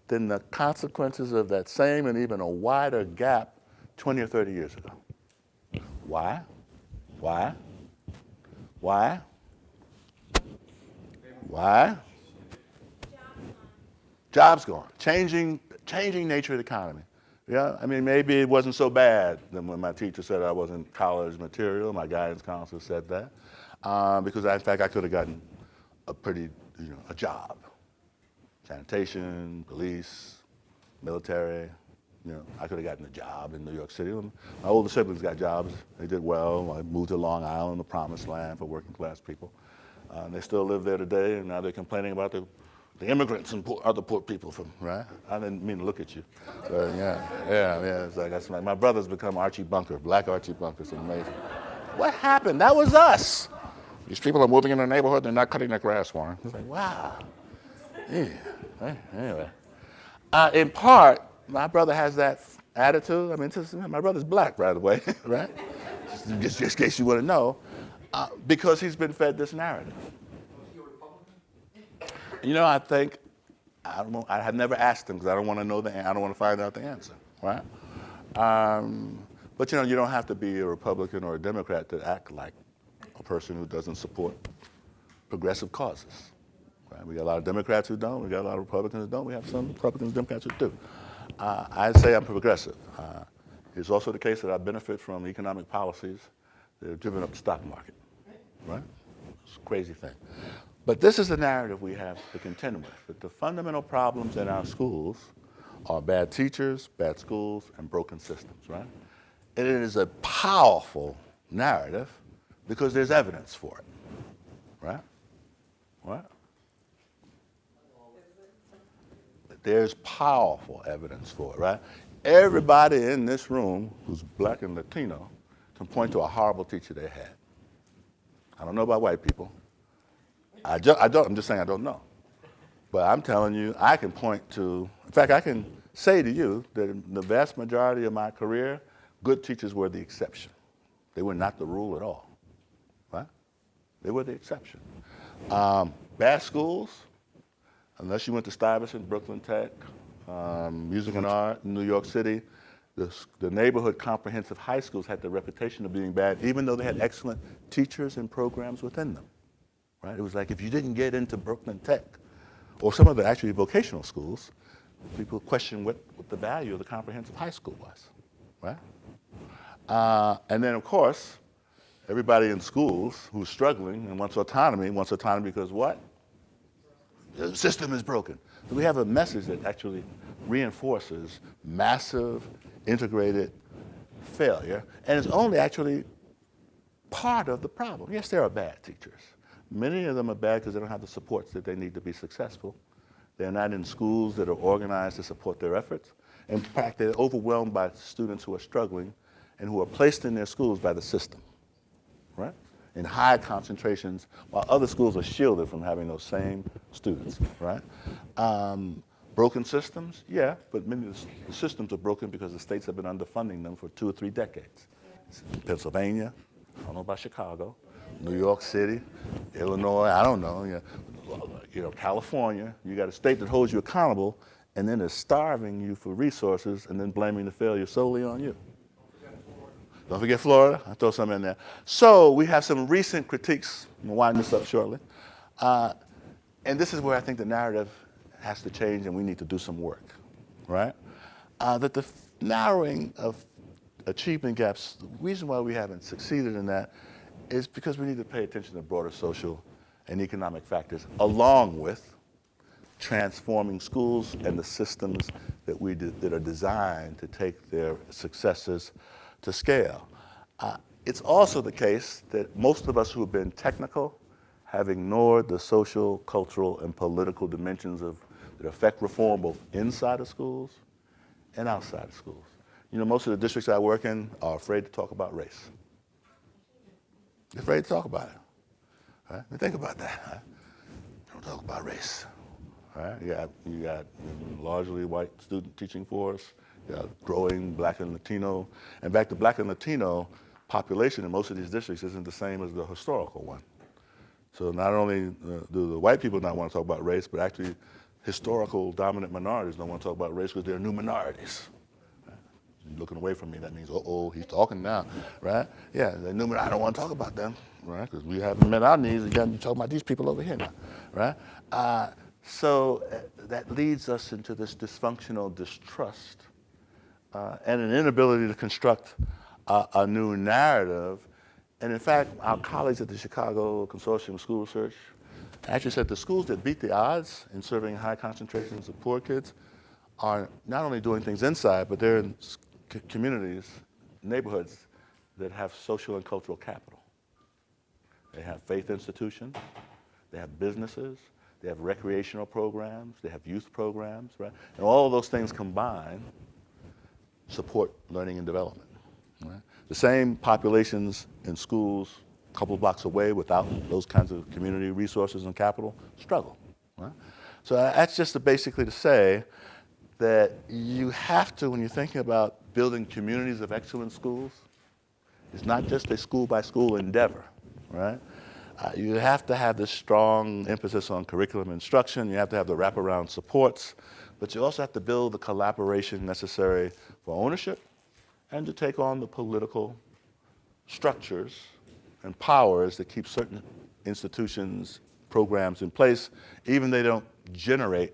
Speaker 2: than the consequences of that same and even a wider gap 20 or 30 years ago. Why? Why? Why? Why? Jobs gone. Changing nature of the economy. Yeah, I mean, maybe it wasn't so bad than when my teacher said I wasn't college material. My guidance counselor said that. Because in fact, I could have gotten a job. Sanitation, police, military. I could have gotten a job in New York City. My older siblings got jobs. They did well. I moved to Long Island, the promised land for working class people. They still live there today, and now they're complaining about the immigrants and other poor people right? I didn't mean to look at you. Yeah. It's like my brother's become Archie Bunker, Black Archie Bunker. It's amazing. What happened? That was us. These people are moving in the neighborhood. They're not cutting their grass for them. It's like, wow. Yeah. Anyway, in part, my brother has that attitude. I mean, my brother's black, by the way, right? Just in case you want to know, because he's been fed this narrative.
Speaker 3: Was he a Republican?
Speaker 2: I think I have never asked him because I don't want to know I don't want to find out the answer, right? But you don't have to be a Republican or a Democrat to act like a person who doesn't support progressive causes. Right? We got a lot of Democrats who don't. We got a lot of Republicans who don't. We have some Republicans and Democrats who do. I'd say I'm progressive. It's also the case that I benefit from economic policies that have driven up the stock market. Right? It's a crazy thing. But this is the narrative we have to contend with. That the fundamental problems in our schools are bad teachers, bad schools, and broken systems, right? And it is a powerful narrative because there's evidence for it, right? What? There's powerful evidence for it, right? Everybody in this room who's black and Latino can point to a horrible teacher they had. I don't know about white people. I'm just saying I don't know. But I'm telling you, I can point to, in fact, I can say to you that in the vast majority of my career, good teachers were the exception. They were not the rule at all, right? They were the exception. Bad schools, unless you went to Stuyvesant, Brooklyn Tech, music and art in New York City, the neighborhood comprehensive high schools had the reputation of being bad, even though they had excellent teachers and programs within them, right? It was like if you didn't get into Brooklyn Tech, or some of the actually vocational schools, people questioned what the value of the comprehensive high school was, right? And then, of course, everybody in schools who's struggling and wants autonomy because what? The system is broken. So we have a message that actually reinforces massive, integrated failure, and it's only actually part of the problem. Yes, there are bad teachers. Many of them are bad because they don't have the supports that they need to be successful. They're not in schools that are organized to support their efforts. In fact, they're overwhelmed by students who are struggling and who are placed in their schools by the system, right? In high concentrations, while other schools are shielded from having those same students, right? Broken systems, yeah, but many of the systems are broken because the states have been underfunding them for 2 or 3 decades. Pennsylvania, I don't know about Chicago, New York City, Illinois, I don't know, California. You got a state that holds you accountable and then is starving you for resources and then blaming the failure solely on you. Don't forget Florida. I'll throw some in there. So we have some recent critiques. I'm going to wind this up shortly. And this is where I think the narrative has to change and we need to do some work, right? That the narrowing of achievement gaps, the reason why we haven't succeeded in that is because we need to pay attention to broader social and economic factors along with transforming schools and the systems that are designed to take their successes to scale. It's also the case that most of us who have been technical have ignored the social, cultural, and political dimensions that affect reform both inside of schools and outside of schools. You know, most of the districts I work in are afraid to talk about race. They're afraid to talk about it. Right? I mean, think about that. Right? Don't talk about race. Right? You got largely white student teaching force. You got growing Black and Latino. In fact, the Black and Latino population in most of these districts isn't the same as the historical one. So not only do the white people not want to talk about race, but actually historical dominant minorities don't want to talk about race because they're new minorities. Right? You're looking away from me, that means, uh-oh, he's talking now, right? Yeah, they're new minorities. I don't want to talk about them, right? Because we haven't met our needs. Again, you're talking about these people over here now, right? So that leads us into this dysfunctional distrust and an inability to construct a new narrative. And in fact, our colleagues at the Chicago Consortium of School Research actually said the schools that beat the odds in serving high concentrations of poor kids are not only doing things inside, but they're in communities, neighborhoods that have social and cultural capital. They have faith institutions, they have businesses, they have recreational programs, they have youth programs, right? And all of those things combined support learning and development. Right? The same populations in schools a couple of blocks away without those kinds of community resources and capital struggle. Right? So that's just basically to say that you have to, when you're thinking about building communities of excellent schools, it's not just a school by school endeavor, right? You have to have this strong emphasis on curriculum instruction. You have to have the wraparound supports, but you also have to build the collaboration necessary for ownership and to take on the political structures and powers that keep certain institutions, programs in place, even they don't generate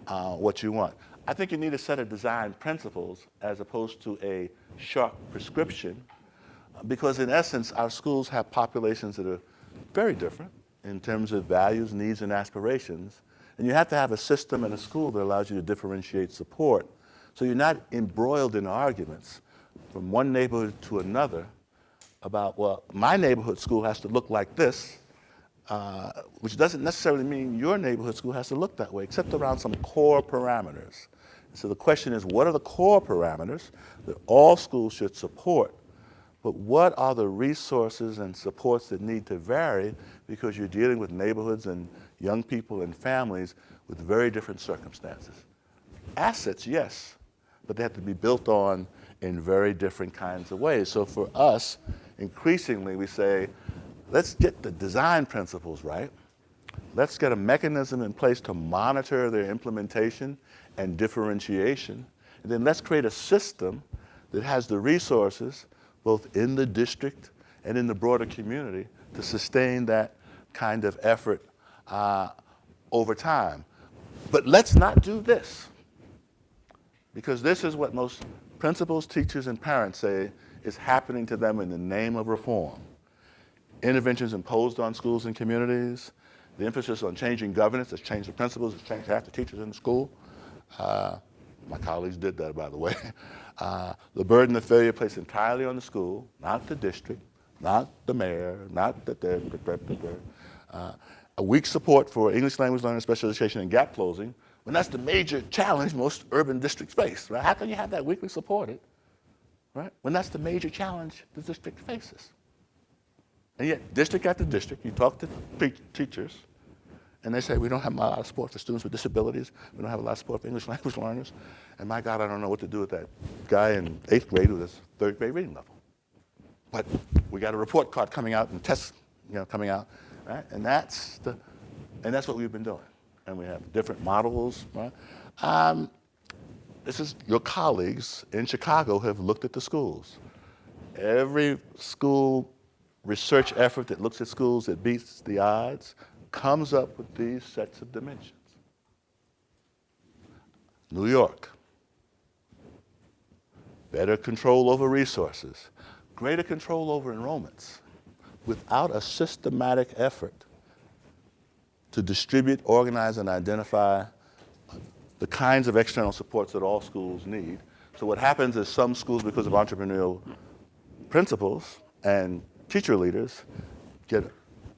Speaker 2: what you want. I think you need a set of design principles as opposed to a sharp prescription, because in essence, our schools have populations that are very different in terms of values, needs, and aspirations. And you have to have a system and a school that allows you to differentiate support. So you're not embroiled in arguments from one neighborhood to another about, well, my neighborhood school has to look like this, which doesn't necessarily mean your neighborhood school has to look that way, except around some core parameters. So the question is, what are the core parameters that all schools should support? But what are the resources and supports that need to vary because you're dealing with neighborhoods and young people and families with very different circumstances? Assets, yes, but they have to be built on in very different kinds of ways. So for us, increasingly we say, let's get the design principles right, Let's get a mechanism in place to monitor their implementation and differentiation. And then let's create a system that has the resources, both in the district and in the broader community, to sustain that kind of effort over time. But let's not do this, because this is what most principals, teachers, and parents say is happening to them in the name of reform. Interventions imposed on schools and communities, the emphasis on changing governance has changed the principals, has changed half the teachers in the school. My colleagues did that, by the way. The burden of failure placed entirely on the school, not the district, not the mayor, not the a weak support for English language learning, special education, and gap closing, when that's the major challenge most urban districts face, right? How can you have that weakly supported, right? When that's the major challenge the district faces. And yet, district after district, you talk to teachers, and they say, we don't have a lot of support for students with disabilities. We don't have a lot of support for English language learners. And my God, I don't know what to do with that guy in 8th grade who has 3rd grade reading level. But we got a report card coming out and tests, coming out, right? And that's what we've been doing. And we have different models, right? This is your colleagues in Chicago have looked at the schools. Every school research effort that looks at schools that beats the odds comes up with these sets of dimensions. New York, better control over resources, greater control over enrollments, without a systematic effort to distribute, organize, and identify the kinds of external supports that all schools need. So what happens is some schools, because of entrepreneurial principles and teacher leaders, get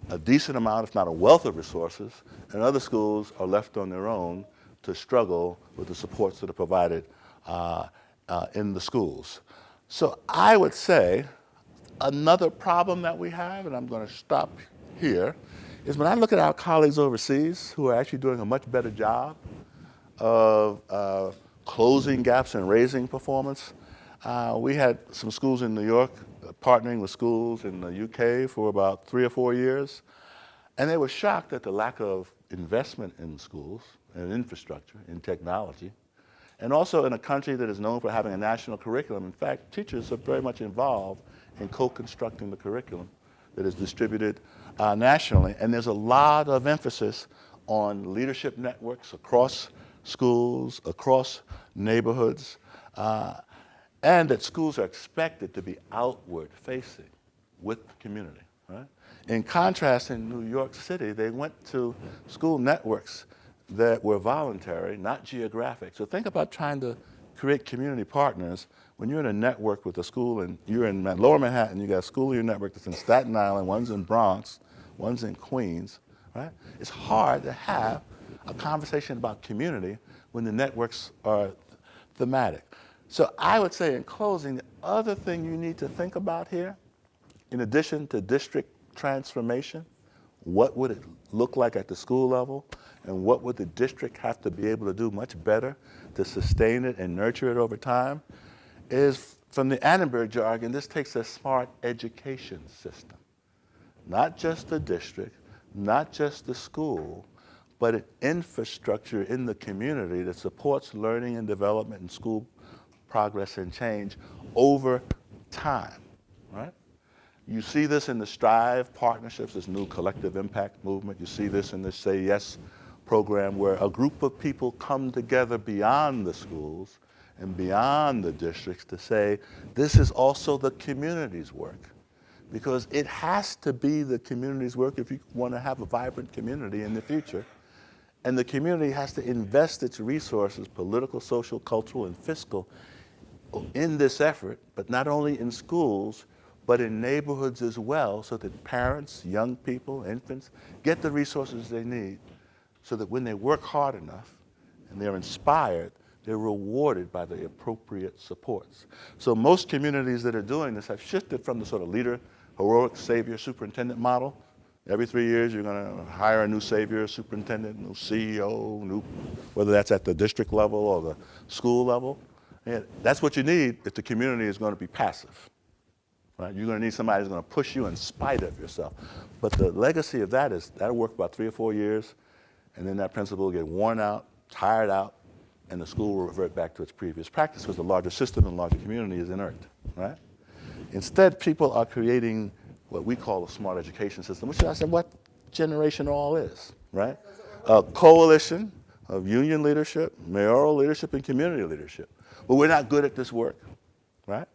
Speaker 2: a decent amount, if not a wealth of resources, and other schools are left on their own to struggle with the supports that are provided in the schools. So I would say another problem that we have, and I'm going to stop here, is when I look at our colleagues overseas who are actually doing a much better job of closing gaps and raising performance. We had some schools in New York partnering with schools in the UK for about 3 or 4 years, and they were shocked at the lack of investment in schools and infrastructure, in technology, and also in a country that is known for having a national curriculum. In fact, teachers are very much involved in co-constructing the curriculum that is distributed nationally, and there's a lot of emphasis on leadership networks across schools, across neighborhoods, and that schools are expected to be outward facing with the community, right? In contrast, in New York City, they went to school networks that were voluntary, not geographic. So think about trying to create community partners when you're in a network with a school, and you're in Lower Manhattan, you got a school in your network that's in Staten Island, one's in Bronx, one's in Queens, right? It's hard to have a conversation about community when the networks are thematic. So I would say in closing, the other thing you need to think about here, in addition to district transformation, what would it look like at the school level, and what would the district have to be able to do much better to sustain it and nurture it over time, is from the Annenberg jargon, this takes a smart education system. Not just the district, not just the school, but an infrastructure in the community that supports learning and development and school progress and change over time, right? You see this in the STRIVE partnerships, this new collective impact movement. You see this in the Say Yes program, where a group of people come together beyond the schools and beyond the districts to say, this is also the community's work. Because it has to be the community's work if you want to have a vibrant community in the future. And the community has to invest its resources, political, social, cultural, and fiscal, in this effort, but not only in schools, but in neighborhoods as well, so that parents, young people, infants, get the resources they need, so that when they work hard enough and they're inspired, they're rewarded by the appropriate supports. So most communities that are doing this have shifted from the sort of leader, heroic savior, superintendent model. Every 3 years, you're going to hire a new savior, superintendent, new CEO, whether that's at the district level or the school level. And that's what you need if the community is going to be passive. right? You're going to need somebody who's going to push you in spite of yourself. But the legacy of that is that'll work about 3 or 4 years, and then that principal will get worn out, tired out, and the school will revert back to its previous practice because the larger system and larger community is inert, right? Instead, people are creating what we call a smart education system, which I said what generation all is, right? A coalition of union leadership, mayoral leadership, and community leadership. But we're not good at this work, right?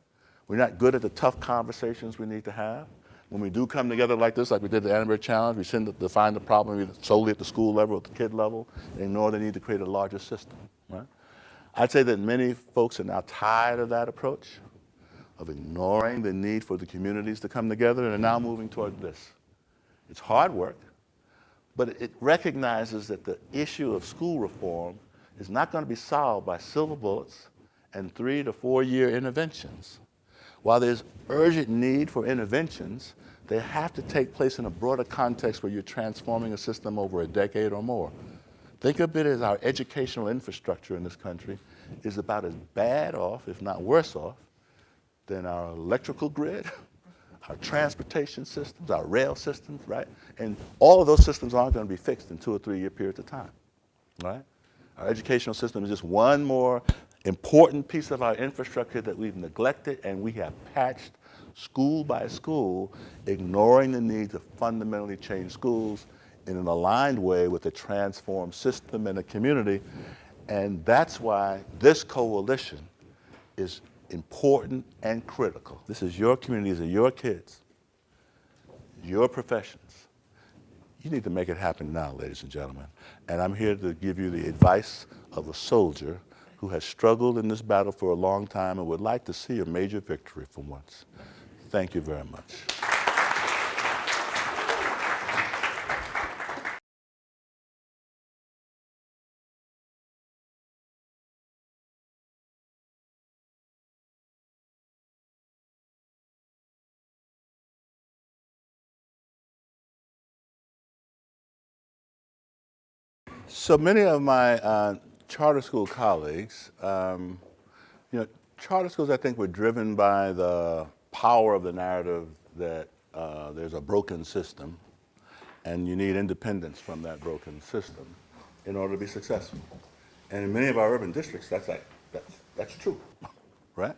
Speaker 2: We're not good at the tough conversations we need to have. When we do come together like this, like we did the Annenberg Challenge, we tend to define the problem either solely at the school level, at the kid level, and ignore the need to create a larger system, right? I'd say that many folks are now tired of that approach, of ignoring the need for the communities to come together, and are now moving toward this. It's hard work, but it recognizes that the issue of school reform is not going to be solved by silver bullets and 3 to 4 year interventions. While there's urgent need for interventions, they have to take place in a broader context where you're transforming a system over a decade or more. Think of it as our educational infrastructure in this country is about as bad off, if not worse off, than our electrical grid, our transportation systems, our rail systems, right? And all of those systems aren't going to be fixed in 2 or 3 year periods of time, right? Our educational system is just one more important piece of our infrastructure that we've neglected, and we have patched school by school, ignoring the need to fundamentally change schools in an aligned way with a transformed system and a community. And that's why this coalition is important and critical. This is your community, these are your kids, your professions. You need to make it happen now, ladies and gentlemen. And I'm here to give you the advice of a soldier who has struggled in this battle for a long time and would like to see a major victory for once. Thank you very much. So many of my charter school colleagues, charter schools I think were driven by the power of the narrative that there's a broken system and you need independence from that broken system in order to be successful. And in many of our urban districts, that's true, right?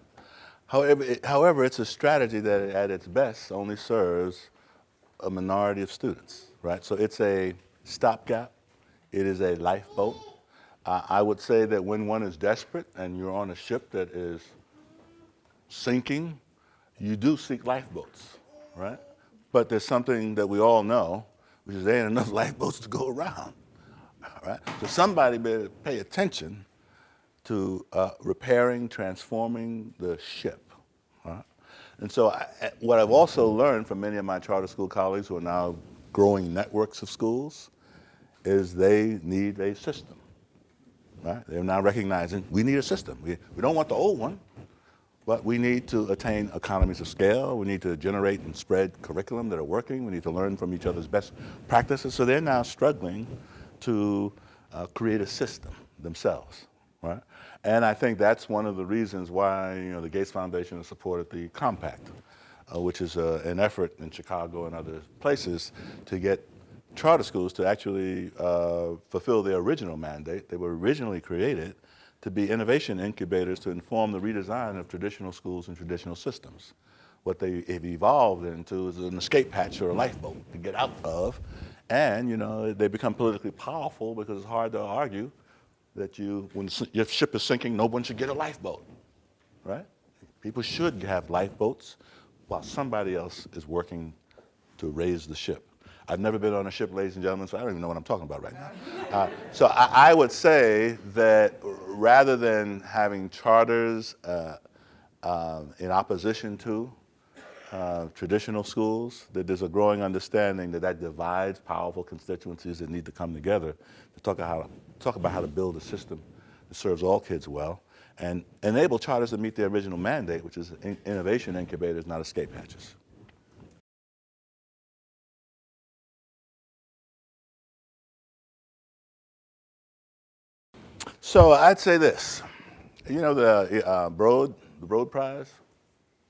Speaker 2: However, it's a strategy that at its best only serves a minority of students, right? So it's a stopgap. It is a lifeboat. I would say that when one is desperate and you're on a ship that is sinking, you do seek lifeboats, right? But there's something that we all know, which is there ain't enough lifeboats to go around, right? So somebody better pay attention to repairing, transforming the ship, right? And so what I've also learned from many of my charter school colleagues who are now growing networks of schools is they need a system, right? They're now recognizing we need a system. We don't want the old one, but we need to attain economies of scale. We need to generate and spread curriculum that are working. We need to learn from each other's best practices. So they're now struggling to create a system themselves, right? And I think that's one of the reasons why the Gates Foundation has supported the Compact, which is an effort in Chicago and other places to get charter schools to actually fulfill their original mandate. They were originally created to be innovation incubators to inform the redesign of traditional schools and traditional systems. What they have evolved into is an escape hatch or a lifeboat to get out of, and they become politically powerful because it's hard to argue that when your ship is sinking, no one should get a lifeboat, right? People should have lifeboats while somebody else is working to raise the ship. I've never been on a ship, ladies and gentlemen, so I don't even know what I'm talking about right now. So I would say that rather than having charters in opposition to traditional schools, that there's a growing understanding that divides powerful constituencies that need to come together to talk about how to build a system that serves all kids well and enable charters to meet their original mandate, which is innovation incubators, not escape hatches. So I'd say this, the Broad Prize?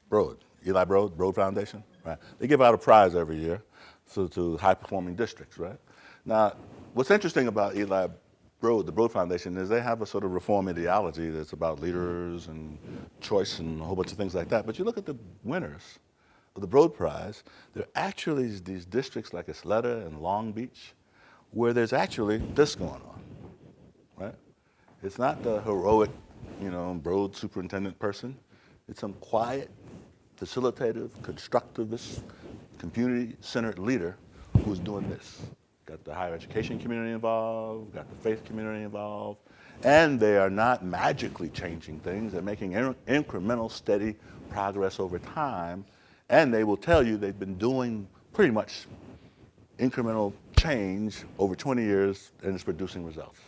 Speaker 2: Broad, Eli Broad Foundation, right? They give out a prize every year to high-performing districts, right? Now, what's interesting about Eli Broad, the Broad Foundation, is they have a sort of reform ideology that's about leaders and choice and a whole bunch of things like that. But you look at the winners of the Broad Prize, there are actually these districts like Isleta and Long Beach where there's actually this going on, right? It's not the heroic, Broad superintendent person. It's some quiet, facilitative, constructivist, community-centered leader who's doing this. Got the higher education community involved, got the faith community involved, and they are not magically changing things. They're making incremental, steady progress over time, and they will tell you they've been doing pretty much incremental change over 20 years, and it's producing results.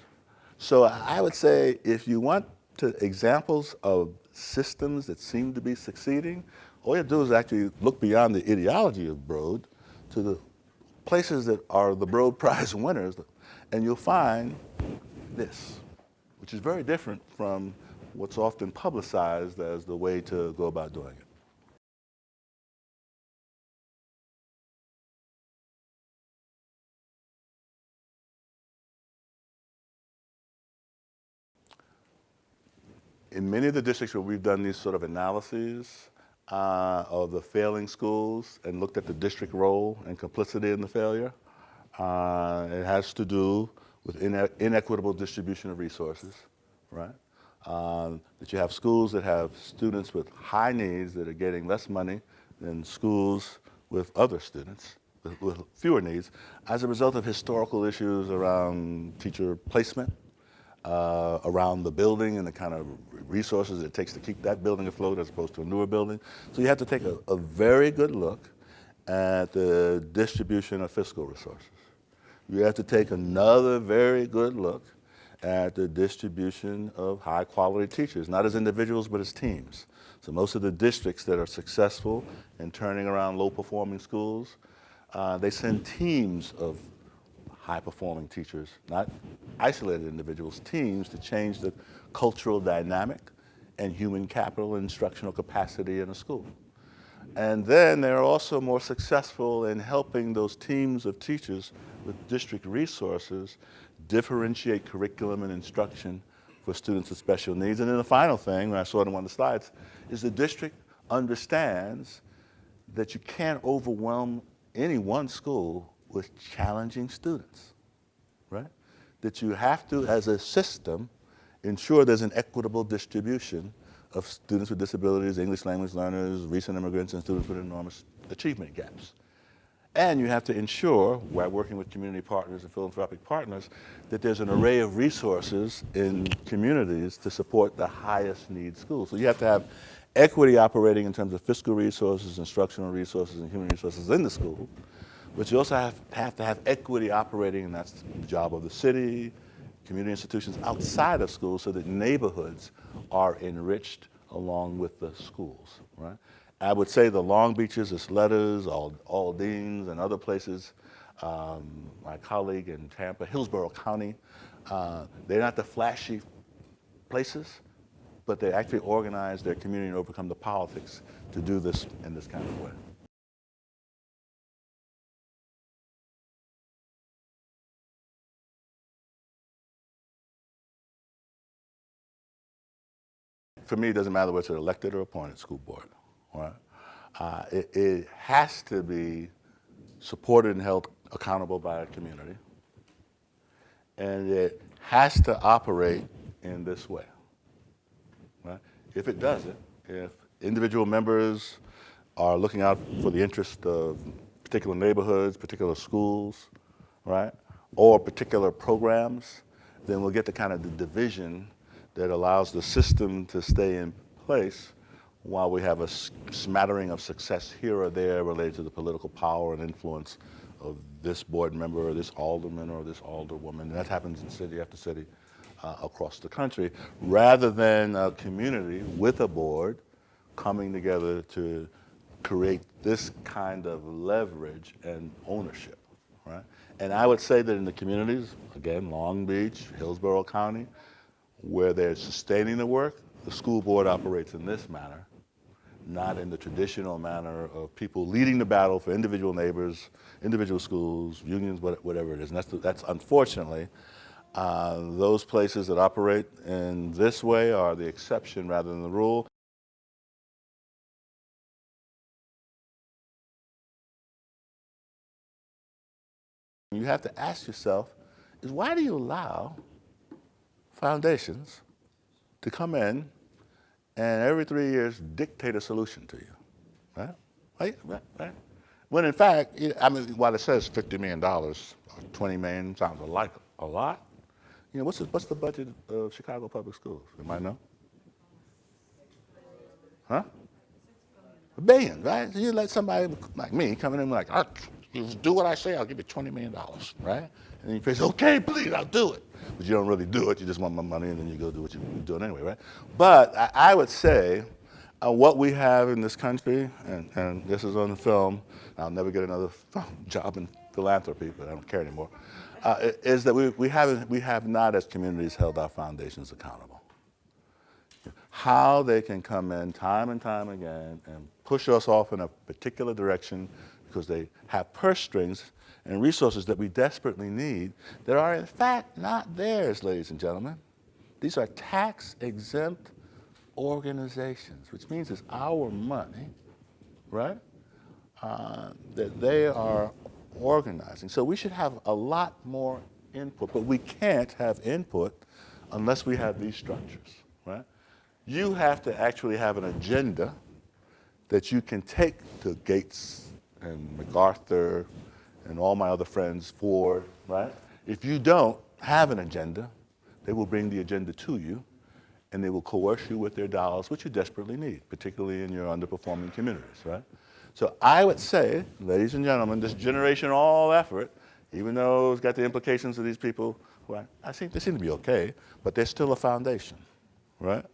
Speaker 2: So I would say if you want examples of systems that seem to be succeeding, all you have to do is actually look beyond the ideology of Broad to the places that are the Broad Prize winners, and you'll find this, which is very different from what's often publicized as the way to go about doing it. In many of the districts where we've done these sort of analyses of the failing schools and looked at the district role and complicity in the failure, it has to do with inequitable distribution of resources, right? That you have schools that have students with high needs that are getting less money than schools with other students with fewer needs as a result of historical issues around teacher placement, around the building and the kind of resources it takes to keep that building afloat as opposed to a newer building. So you have to take a very good look at the distribution of fiscal resources. You have to take another very good look at the distribution of high quality teachers, not as individuals, but as teams. So most of the districts that are successful in turning around low performing schools, they send teams of high-performing teachers, not isolated individuals, teams to change the cultural dynamic and human capital and instructional capacity in a school. And then they're also more successful in helping those teams of teachers with district resources differentiate curriculum and instruction for students with special needs. And then the final thing, I saw it on one of the slides, is the district understands that you can't overwhelm any one school with challenging students, right? That you have to, as a system, ensure there's an equitable distribution of students with disabilities, English language learners, recent immigrants, and students with enormous achievement gaps. And you have to ensure, while working with community partners and philanthropic partners, that there's an array of resources in communities to support the highest need schools. So you have to have equity operating in terms of fiscal resources, instructional resources, and human resources in the school. But you also have to have equity operating, and that's the job of the city, community institutions outside of schools, so that neighborhoods are enriched along with the schools, right? I would say the Long Beaches, Isletas, Aldines, and other places, my colleague in Tampa, Hillsborough County, they're not the flashy places, but they actually organize their community and overcome the politics to do this in this kind of way. For me, it doesn't matter whether it's an elected or appointed school board, right? It has to be supported and held accountable by a community. And it has to operate in this way, right? If it doesn't, if individual members are looking out for the interest of particular neighborhoods, particular schools, right, or particular programs, then we'll get the kind of the division that allows the system to stay in place while we have a smattering of success here or there related to the political power and influence of this board member or this alderman or this alderwoman. And that happens in city after city across the country, rather than a community with a board coming together to create this kind of leverage and ownership, right? And I would say that in the communities, again, Long Beach, Hillsborough County, where they're sustaining the work, the school board operates in this manner. not in the traditional manner of people leading the battle for individual neighbors, individual schools, unions, whatever it is. And that's unfortunately, those places that operate in this way are the exception rather than the rule. You have to ask yourself is why do you allow foundations to come in and every 3 years dictate a solution to you, right? Right. When in fact, I mean, while it says $50 million, or $20 million sounds like a lot, you know, what's the budget of Chicago Public Schools? You might know? Huh? $1 billion, right? So you let somebody like me come in and be like, you do what I say, I'll give you $20 million, right? And then you say, okay, please, I'll do it. But you don't really do it, you just want my money and then you go do what you're doing anyway, right? But I would say what we have in this country, and this is on the film, I'll never get another job in philanthropy, but I don't care anymore, is that we have not as communities held our foundations accountable. How they can come in time and time again and push us off in a particular direction because they have purse strings and resources that we desperately need that are in fact not theirs, ladies and gentlemen. These are tax-exempt organizations, which means it's our money, right, that they are organizing. So we should have a lot more input, but we can't have input unless we have these structures, right? You have to actually have an agenda that you can take to Gates and MacArthur and all my other friends, Ford, right? If you don't have an agenda, they will bring the agenda to you and they will coerce you with their dollars, which you desperately need, particularly in your underperforming communities, right? So I would say, ladies and gentlemen, this generational effort, even though it's got the implications of these people, who I think they seem to be okay, but they're still a foundation, right?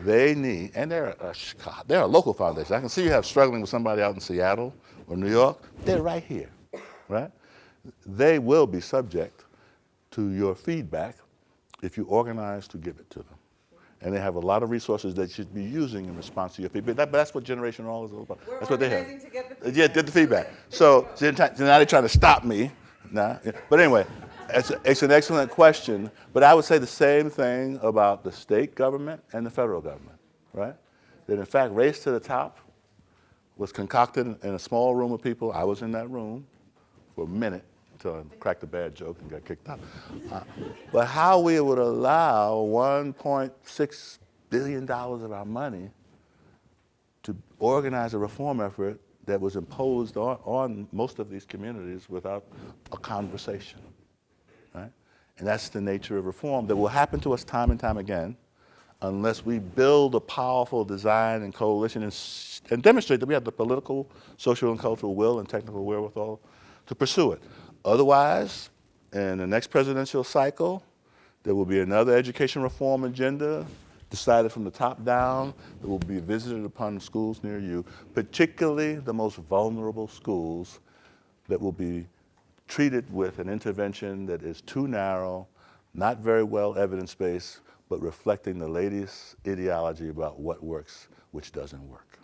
Speaker 2: They need, and they're a local foundation. I can see you have struggling with somebody out in Seattle or New York. They're right here, right? They will be subject to your feedback if you organize to give it to them. And they have a lot of resources that you should be using in response to your feedback. But that's what Generation All is all about. That's what they have.
Speaker 5: Organizing to get the feedback.
Speaker 2: Yeah, did the feedback. So now they're trying to stop me. Nah. But anyway, it's an excellent question. But I would say the same thing about the state government and the federal government, right? That in fact, Race to the Top was concocted in a small room of people. I was in that room for a minute until I cracked a bad joke and got kicked out. But how we would allow $1.6 billion of our money to organize a reform effort that was imposed on most of these communities without a conversation, right? And that's the nature of reform that will happen to us time and time again unless we build a powerful design and coalition and demonstrate that we have the political, social, and cultural will and technical wherewithal to pursue it. Otherwise, in the next presidential cycle, there will be another education reform agenda decided from the top down that will be visited upon schools near you, particularly the most vulnerable schools that will be treated with an intervention that is too narrow, not very well evidence-based, but reflecting the latest ideology about what works, which doesn't work.